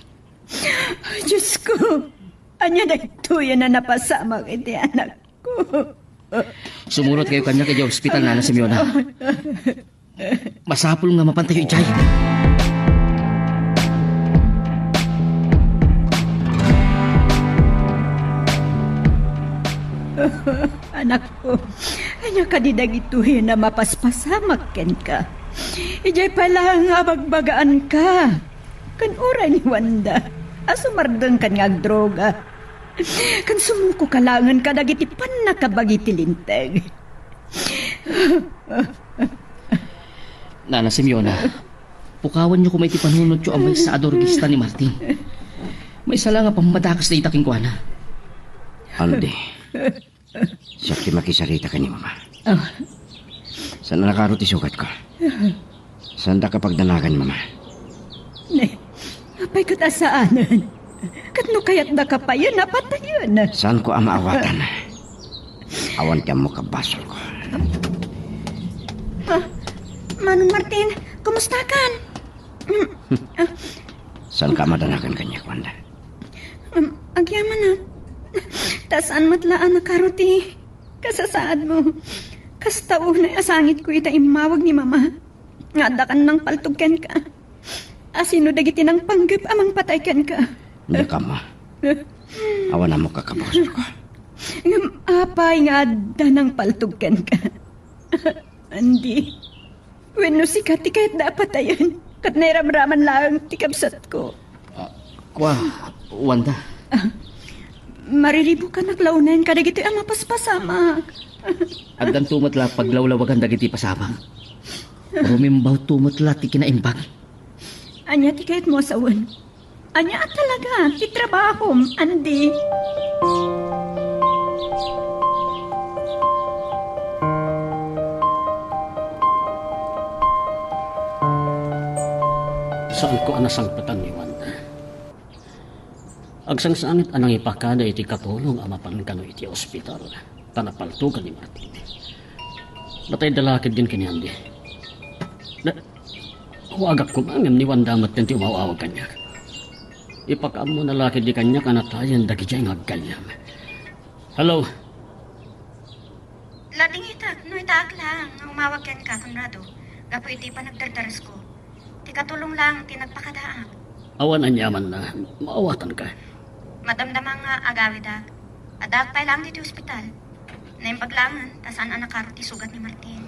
Diyos ko. Anya nagtuya na napasamang iti anak ko. Sumunod kayo kanya kay hospital, Nana Simeona. Masapul nga mapantayo ijay. Anak ko, anya ka didagituhin na mapaspasamak ken ka. Ijay pala nga bagbagaan ka. Kan oray ni Wanda, asumardeng kan nga droga. Kan sumuko kalangan ka dagiti pan nakabagiti linteg. Nana Simeona, pukawan niyo kung may tipanunod yung amay sa adorgista ni Martin. May sala nga pamadakas na itaking kuwana. Andy, sakti makisarita ka ni Mama. Saan na nakaruti sugat ko? Saan da kapag danagan, Mama? Ne, apay katasaanan. Katno kayat na kapayan, napatayan. Saan ko ang maawatan? Awan ka mo kabasol ko. Manong Martin, kumusta kan? Saan ka madanagan kanya, Wanda? Agyaman na. Tasaan matlaan na karuti. Kasasaad mo. Kastao na asangit ko ita imawag ni Mama. Ngadakan ng paltugken ka. Asino dagiti ng panggap amang patayken ka. Hindi ka, Ma. Awan na mo kakabasol ko. Apay nga da ng paltugken ka. Andi. Weno si Kati kahit dapat ayan. Kat nairamraman lang tikabsat ko. Kwa, Wanda. Marilibo ka naglaunan ka dagiti ang mapaspasamak. Agdan tumatla paglawlawagan dagiti pasamang. Rumimbaw tumatla ti kinaimbag. Anya ti kahit mo asawan. Anya at talaga, ti trabaho, Andy. Saan ko anasangpatan ni Wanda? Agsangsangit anang ipakada iti katulong ama pangkano iti ospital. Tanapaltugan ni Martin. Batay dalakid din kini Andy. Huwagak kumangam ni Wanda matin ti umawawag kanya. Ipakam mo na lakid di kanya kanatayan dagi diyay ngaggalyam. Hello? Lading itag, no itag lang. Umawag yan ka, Conrado. Gapo iti pa nagdardaras ko. Ti katulong lang, tinagpakadaang. Awan anyaman na, maawatan ka. Madamdamang nga agawid ag. Adag pa lang dito ospital. Naimpaglangan, tasan anak karo ti sugat ni Martin.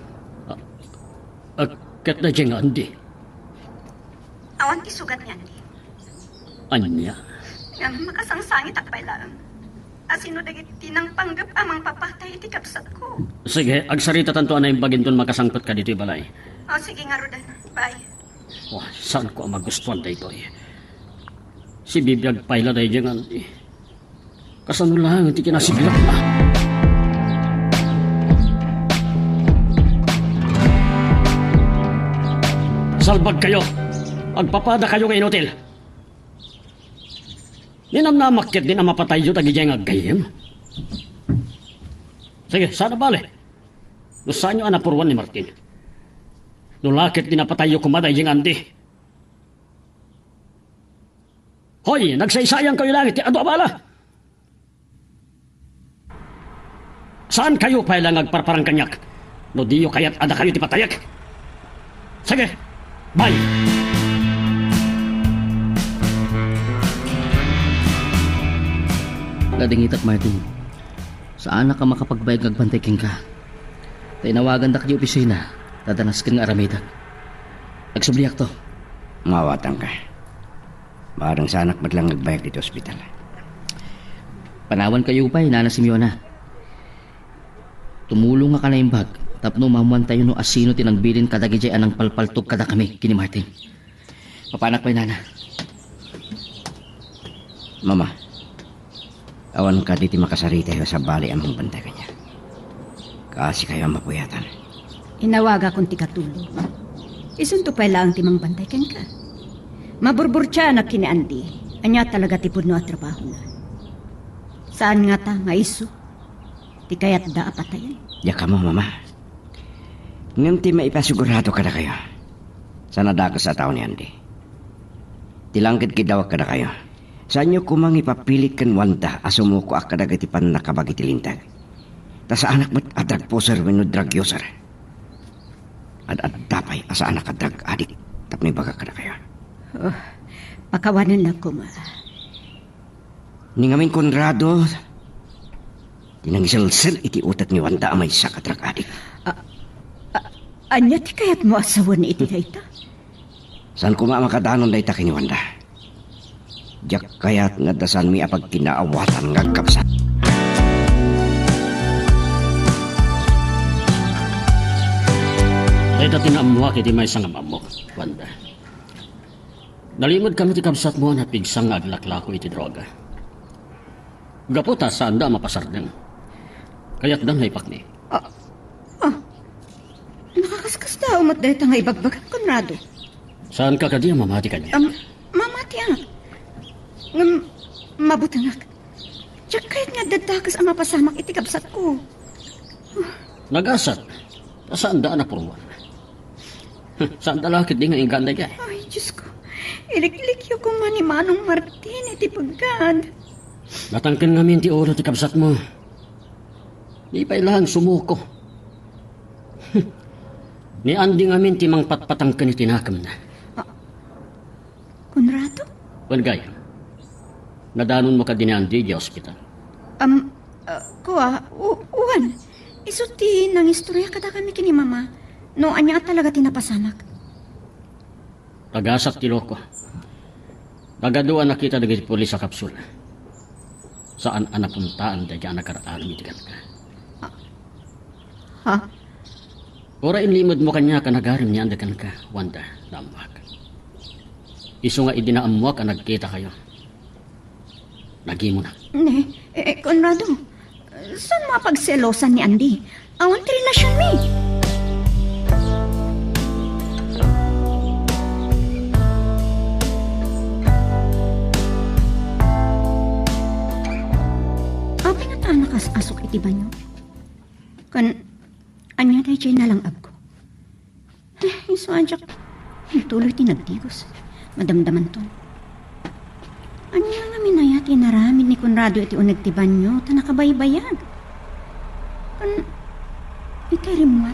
Kat na diyang Andy. Awan ti sugat ni Andy. Anya? Yang makasangsangit akpay lang. Asino dagiti nang panggap amang papatay iti kapsat ko. Sige, agsarita tanto na yung baginton makasangkot ka dito balay. O sige nga, Rodan. Bye. Wah, saan ko ang magustuhan dito eh. Si Bibiyag paila dahi diyang Andy. Kasano lang, hindi kinasiglak na. Salbag kayo! Agpapada kayo ng inutil! Ninamnamakit din ang mapatay yun tagi diyang agayim. Sige, sana bale. Saan nyo anapurwan ni Martin? Nulakit din napatay yung kumaday diyang Andy. Hoy, nagsaysayang kayo langit, ano abala? Saan kayo pa ilang agparparang kanyak? No diyo kaya't ada kayo tipatayak? Sige, bye! Ladingit at Martin, saan na ka makapagbayag agbanteking ka? Tinawagan da kayo opisina, tadanas ka ng aramidag. Nagsubliyak to. Mawatan ka. Barang sa anak madlang nagbayag dito ospital. Panawan kayo pa, Nana Simeona. Tumulong nga ka na imbag. Tapno mamuan tayo no asino tinangbilin kadagi jay anang palpaltog kada kami kini Martin. Papanak pa Nana. Mama, awan ka diti makasari tayo sa bali among bantay kanya. Kasi kayo ang mapuyatan. Inawaga kong ti katulog. Isunto pa lang timang bantay ken ka. Maburbur siya na kini Andy. Anya talaga tipod no at trabaho na. Saan nga ta nga iso? Ti kayat da apatayan. Yaka mo, mama. Ngayon ti maipasigurado ka na kayo. Sana dakas sa tao ni Andy. Tilangkit kidawag ka na kayo. Saan nyo kumang ipapilit kan Wanda asumuko akadagati pan nakabagiti-lintag. Ta sa anak mo't adrag poser wenno drag user. At dapay asa anak adrag adik. Tapno baga ka na kayo. Oh, pakawanan lang ko ma. Ningamin Conrado, tinangisalsal iti utat ni Wanda amay sa kadrag adik. Anya ti kayat mo asawa ni iti dayta? Saan kuma makadanon day taki ni Wanda? Diyak kayat nga dasan mi apag kinaawatan nga kapsat. Dayta tinaamwa kiti may sangam amok, Wanda. Nalimod kami ti kabsat mo na pigsang aglaklako iti droga. Gaputa saan da mapasardeng. Kaya't dang haipakni. Nakakaskas daw mat dayta nga ibagbagan Conrado. Saan ka kadiya mamati kanya? Mamati ang mabutangak. Diyak kahit nga dadakas ang mapasamak iti kabsat ko. Nagasat. Saan da na puruan? Saan da lakit di nga inganda kaya? Ay, Diyos ko. Iliklikyo ko man ni Manong Martin iti pagkad. Natangkin ngamin ti oro ti kabsat mo. Di pa ilang sumuko. Ni Andy ngamin ti mang patpatangkan iti nakam na. Conrado? Wangay, nadanon mo ka din ni Andy di hospital. Uwan. Iso ti nang istorya kada kami kini mama. No, anya talaga tinapasamak. Tagasat ti loko. Nagaduan nakita dagiti pulis sa kapsul. Saan anapuntaan dagiti nakaraan mitigan ka. Ha? Ora inlimod mo kanya ka nagarim niya andakan ka, Wanda, damwag. Iso nga idinaamwa ka nagkita kayo. Nagi mo na. Conrado, saan mapagselosan ni Andy? Awan ti relasyon mi. Apay nga tayo nakasasok iti banyo. Anya day jay nalang abko. Iso anjak, tuloy tinagdigos. Madamdaman to. Anya nga minayat inaramid ni Conrado iti unag ti banyo, ta nakabaybayag. Itay rimuar.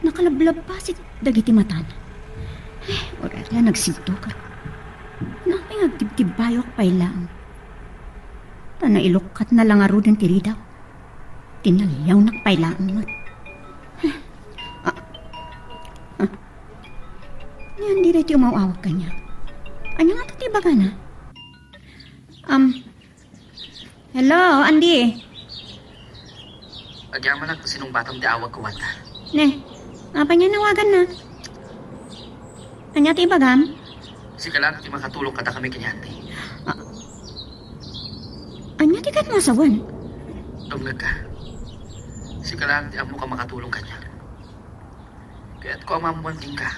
Nakalablab pa si dagiti matana. Orat lang nagsinto ka. Napay agtibtibayok pay lang. Ta nailukat na lang aro din tiridaw. Tinaliyaw nakpailaan mo. Yan, di rin umawawag ka niya. Anya nga tatibaga na? Hello, Andy. Agyaman ako sinong batang diawag ko, Wanda. Ne, apa niya nawagan na? Anya tibagam? Sige lang, di makatulong kada kami kanyante. Anya tikat mo asawan? Dungag ka. Sige lang, di amo ka makatulong kanya. Kaya't ko ang mamuanding ka.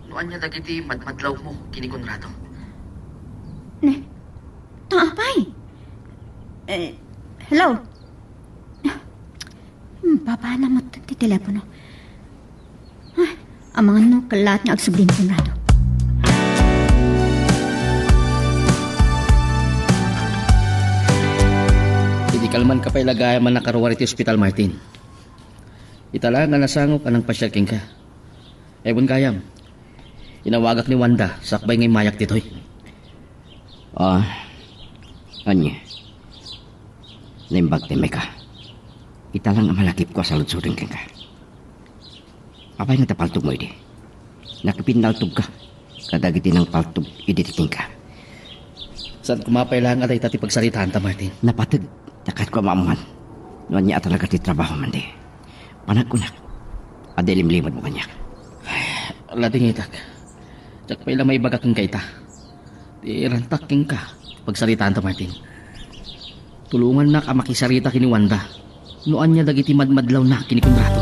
Noan niya dagiti madmadlaw mo, kini Conrado. Ne, taapay. Hello? Baba na mo ti telepono. Ay, ang mga no, kalat nga agsablin Conrado. Hindi kalman ka pa ilagay man nakaruwari ti Hospital Martin. Itala nga nasangop anang pasyalking ka. Ewan kayam. Inawagak ni Wanda, sakbay ngay mayak titoy. Anya. Limbag ti Meka. Italang ang malakip ko sa lutsurin ka. Apay nga tapaltog mo iti. Nakipinaltog ka. Kadagiti ng paltog idititing ka. Saan kumapay lang aday tati pagsalitaan ta, Martin? Napatid, takat ko maamuhan. Noon niya talaga ti trabaho man di. Panagkunak. Adilim-limod mo kanya. Lading itak. Tsak pa ilang may bagat kong kaita. Di rantaking ka pagsalitaan ta, Martin. Tulungan na ka makisarita kini Wanda. Noan niya dagiti madmadlaw na kini Konrado.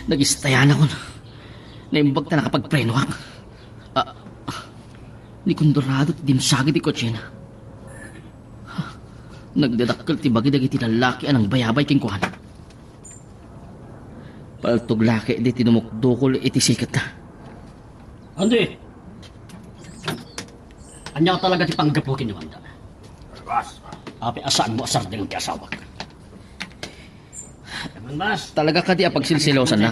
Nagistayan ako. Naimbag na nakapagpreno ako. Ni Konrado ti dimsagi ti kotsina. Nagdadakkel ti bagi dagiti lalaki anang bayabay king kuhan. Paltog laki di tinumukdukol iti sikat ka. Andi! Anya talaga ti panggapukin ni Wanda. Api asaan mo asar din ti asawak. Mas, Talaga ka di apagsilsilosan na.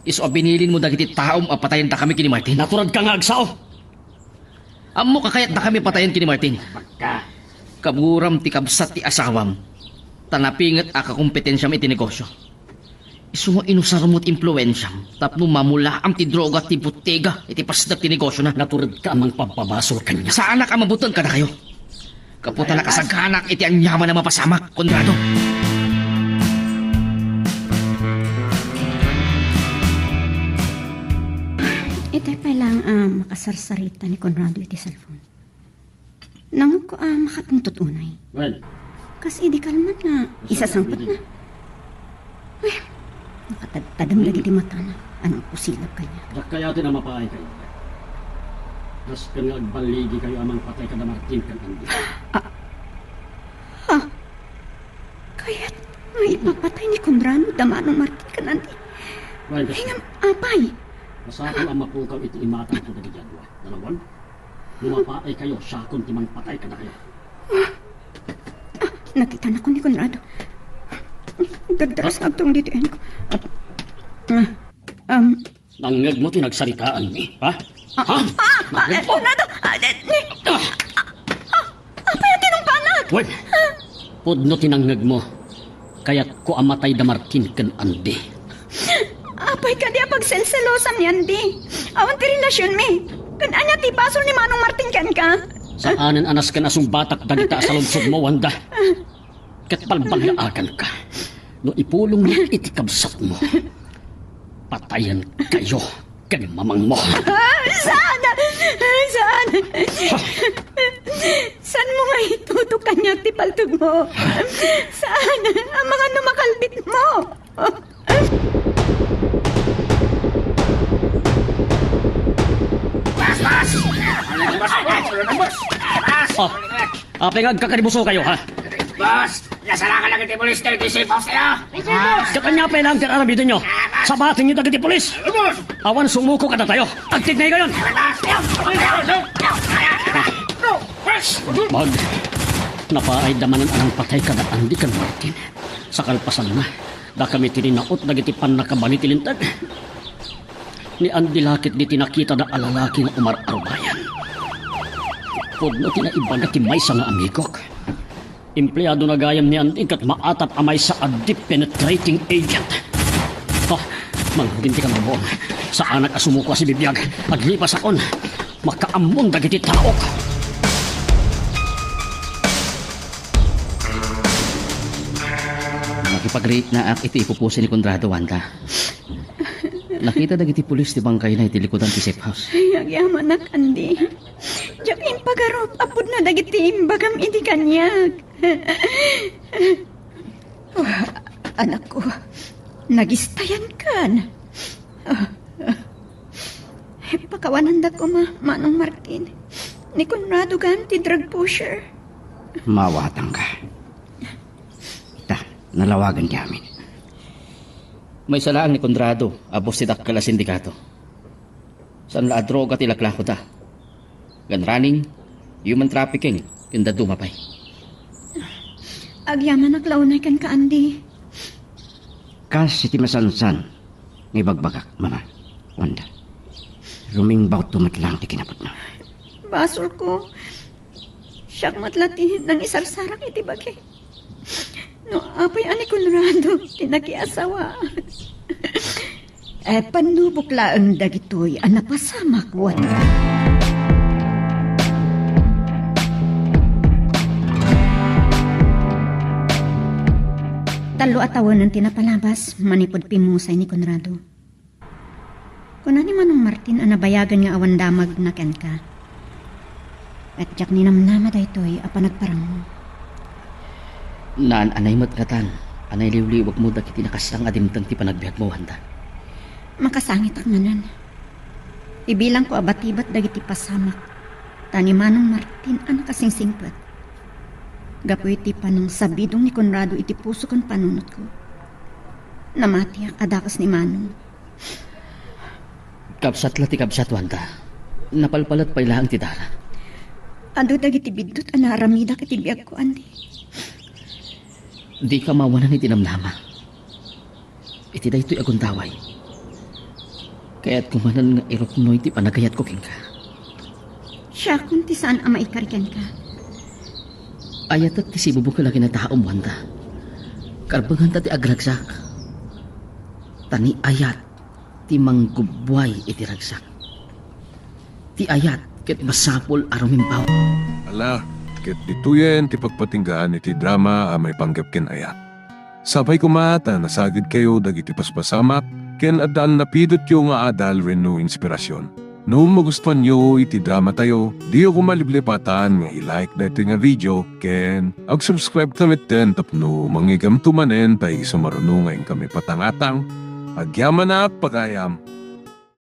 Iso binilin mo dagiti taom apatayin ta kami kini Martin. naturad ka nga agsaw. Ammo kakayat na kami patayin kini Martin. Pagka, Kaburam ti kabsat ti asawam. Tanapingat aka kompetensyam iti negosyo. Iso mo inusar mo't impluensyam. Tapno mamula am ti droga ti butega iti pasdag ti negosyo na. naturad ka amang pampabasol kanya. Sa anak ang mabuton ka na kayo. Kaputa na kasaghanak iti anyaman na mapasamak, Konrado. Ito pa lang makasarsarita ni Conrado iti cellphone. Nang ko makatungtot unay. Well, Kasi di kalman na isasangpat na. Well, nakatagtadam lagi di mata na. Anong pusilap kanya. dak kaya ti na mapaay kayo. Das ka nga agbaligi kayo amang patay ka na Martin kan Andi. Kaya't nga ipapatay ni Conrado damanong Martin ka nanti. Well, das Hingam apay. masakol ang mapukaw iti imatang ko dagi jadwa. Dalawan, lumapaay kayo, sakon ti man patay ka na kayo. Nakita na ko ni Conrado. Dardaras agtong ditian ko. Nangag mo ti nagsaritaan ni, ha? Ha? Nangag mo? Conrado! Apay ang tinungpanan! Well, pudno tinangag mo. Kaya't ko amatay da Martin kan Andi. Apay ka di pagselselosan yan di. Awan ti relasyon mi. Kananya ti pasol ni Manong Martin kan ka. Saanan anas ka na sung batak dagita sa lungsod mo, Wanda. Kat palbaglaagan ka. No ipulong mo iti kabsat mo. Patayan kayo kan mamang mo. Saan? Saan? Saan mo nga itutukan niya ti paltog mo? Saan? Ang mga numakalbit mo? Apeng agkakaribuso kayo, ha? Boss, nasala ka lang iti polis na iti safe house nila. Katanya pa lang kararabito nyo. Sabatin nyo dagiti polis. Awan sumuko ka na tayo. Agtignay kayon. Mag, napaay damanan anang patay ka na Andi kan Martin. Sa kalpasan na, da kami tininaot dagiti panakabani tilintag. Ni Andi lakit di tinakita na alalaki nga umar-arubayan. Pudno tinaiba na timay sa nga amigok. Empleyado na gayam ni Andi kat maatap amay sa a deep penetrating agent. Mangginti ka mabuong. Sa anak asumuko si Bibiyag. Aglipas akon. Makaamon dagiti taok. Nakipag-rate na ak iti ipupusin ni Konrado, Wanda. Nakita dagiti pulis ti bangkay na iti likodan ti safe house. Ay, agyaman na kandi. Diyakin pagarup, apod na dagiti imbagam iti kanyag. Anak ko, nagistayan kan. Pakawanan da ko Manong Martin. Ni Conrado gan ti drug pusher. Mawatang ka. Ita, nalawagan di amin. May salaang ni Konrado, abos ti dakkala sindikato. San la droga ti laklako ta. Gun running, human trafficking, kanda dumapay. Agyaman naklaunay kan ka, Andy. Kasi ti masansan, ngay bagbagak, mama, Wanda. Rumingbaw tumatlang ti kinapot na. Basol ko. Siya matlatin ng isarsarak iti bagay. No, apay ani Conrado, tinakiasawa. Panubuklaan dagitoy, napasamak wanda. Talo atawan ng tinapalabas, manipod pimusay ni Conrado. Kunani manong Martin nabayagan nga awan damag na ken ka. At jak ninamnama da ito'y apanagparang mo. Naan anay matgatan, anay liwliwag mo dagiti nakasang adimtang ti panagbiag mo wanda. Makasangit ang nanan. Ibilang ko abatibat dagiti pasamak. Tani manong Martin kasing-singpet. Gapoy iti panang sabidong ni Conrado iti puso kon panunot ko. Namatiyak adakas ni Manong. Kapsat la ti kapsat wanda. Napalpalat pa ilang ti dara. Ado dagiti bidot aramida kiti biag ko andi. Di ka mawanan iti namnama. Iti da ito'y agundaway. Kaya't kumanan nga iroknoy ti panagayat ko king ka. Siya kung ti saan maikarikan ka. Ayat at ti sibubo ka lagi na taom wanda. Karbangan ta ti agragsak. Tani ayat ti manggubway iti ragsak. Ti ayat ket masapol arumimpaw. Ala, ket dituyen ti pagpatinggaan iti drama may panggap ken ayat. Sabay kumata nasagid kayo dagiti paspasamak ken adal napidot yo nga adal renno inspirasyon. No magustuhan nyo iti drama tayo, di ako maliblipatan nga i-like dati nga video ken ag-subscribe tamit den tapno mangigam tumanen tay sumarunungan kami patangatang agyaman na pagayam.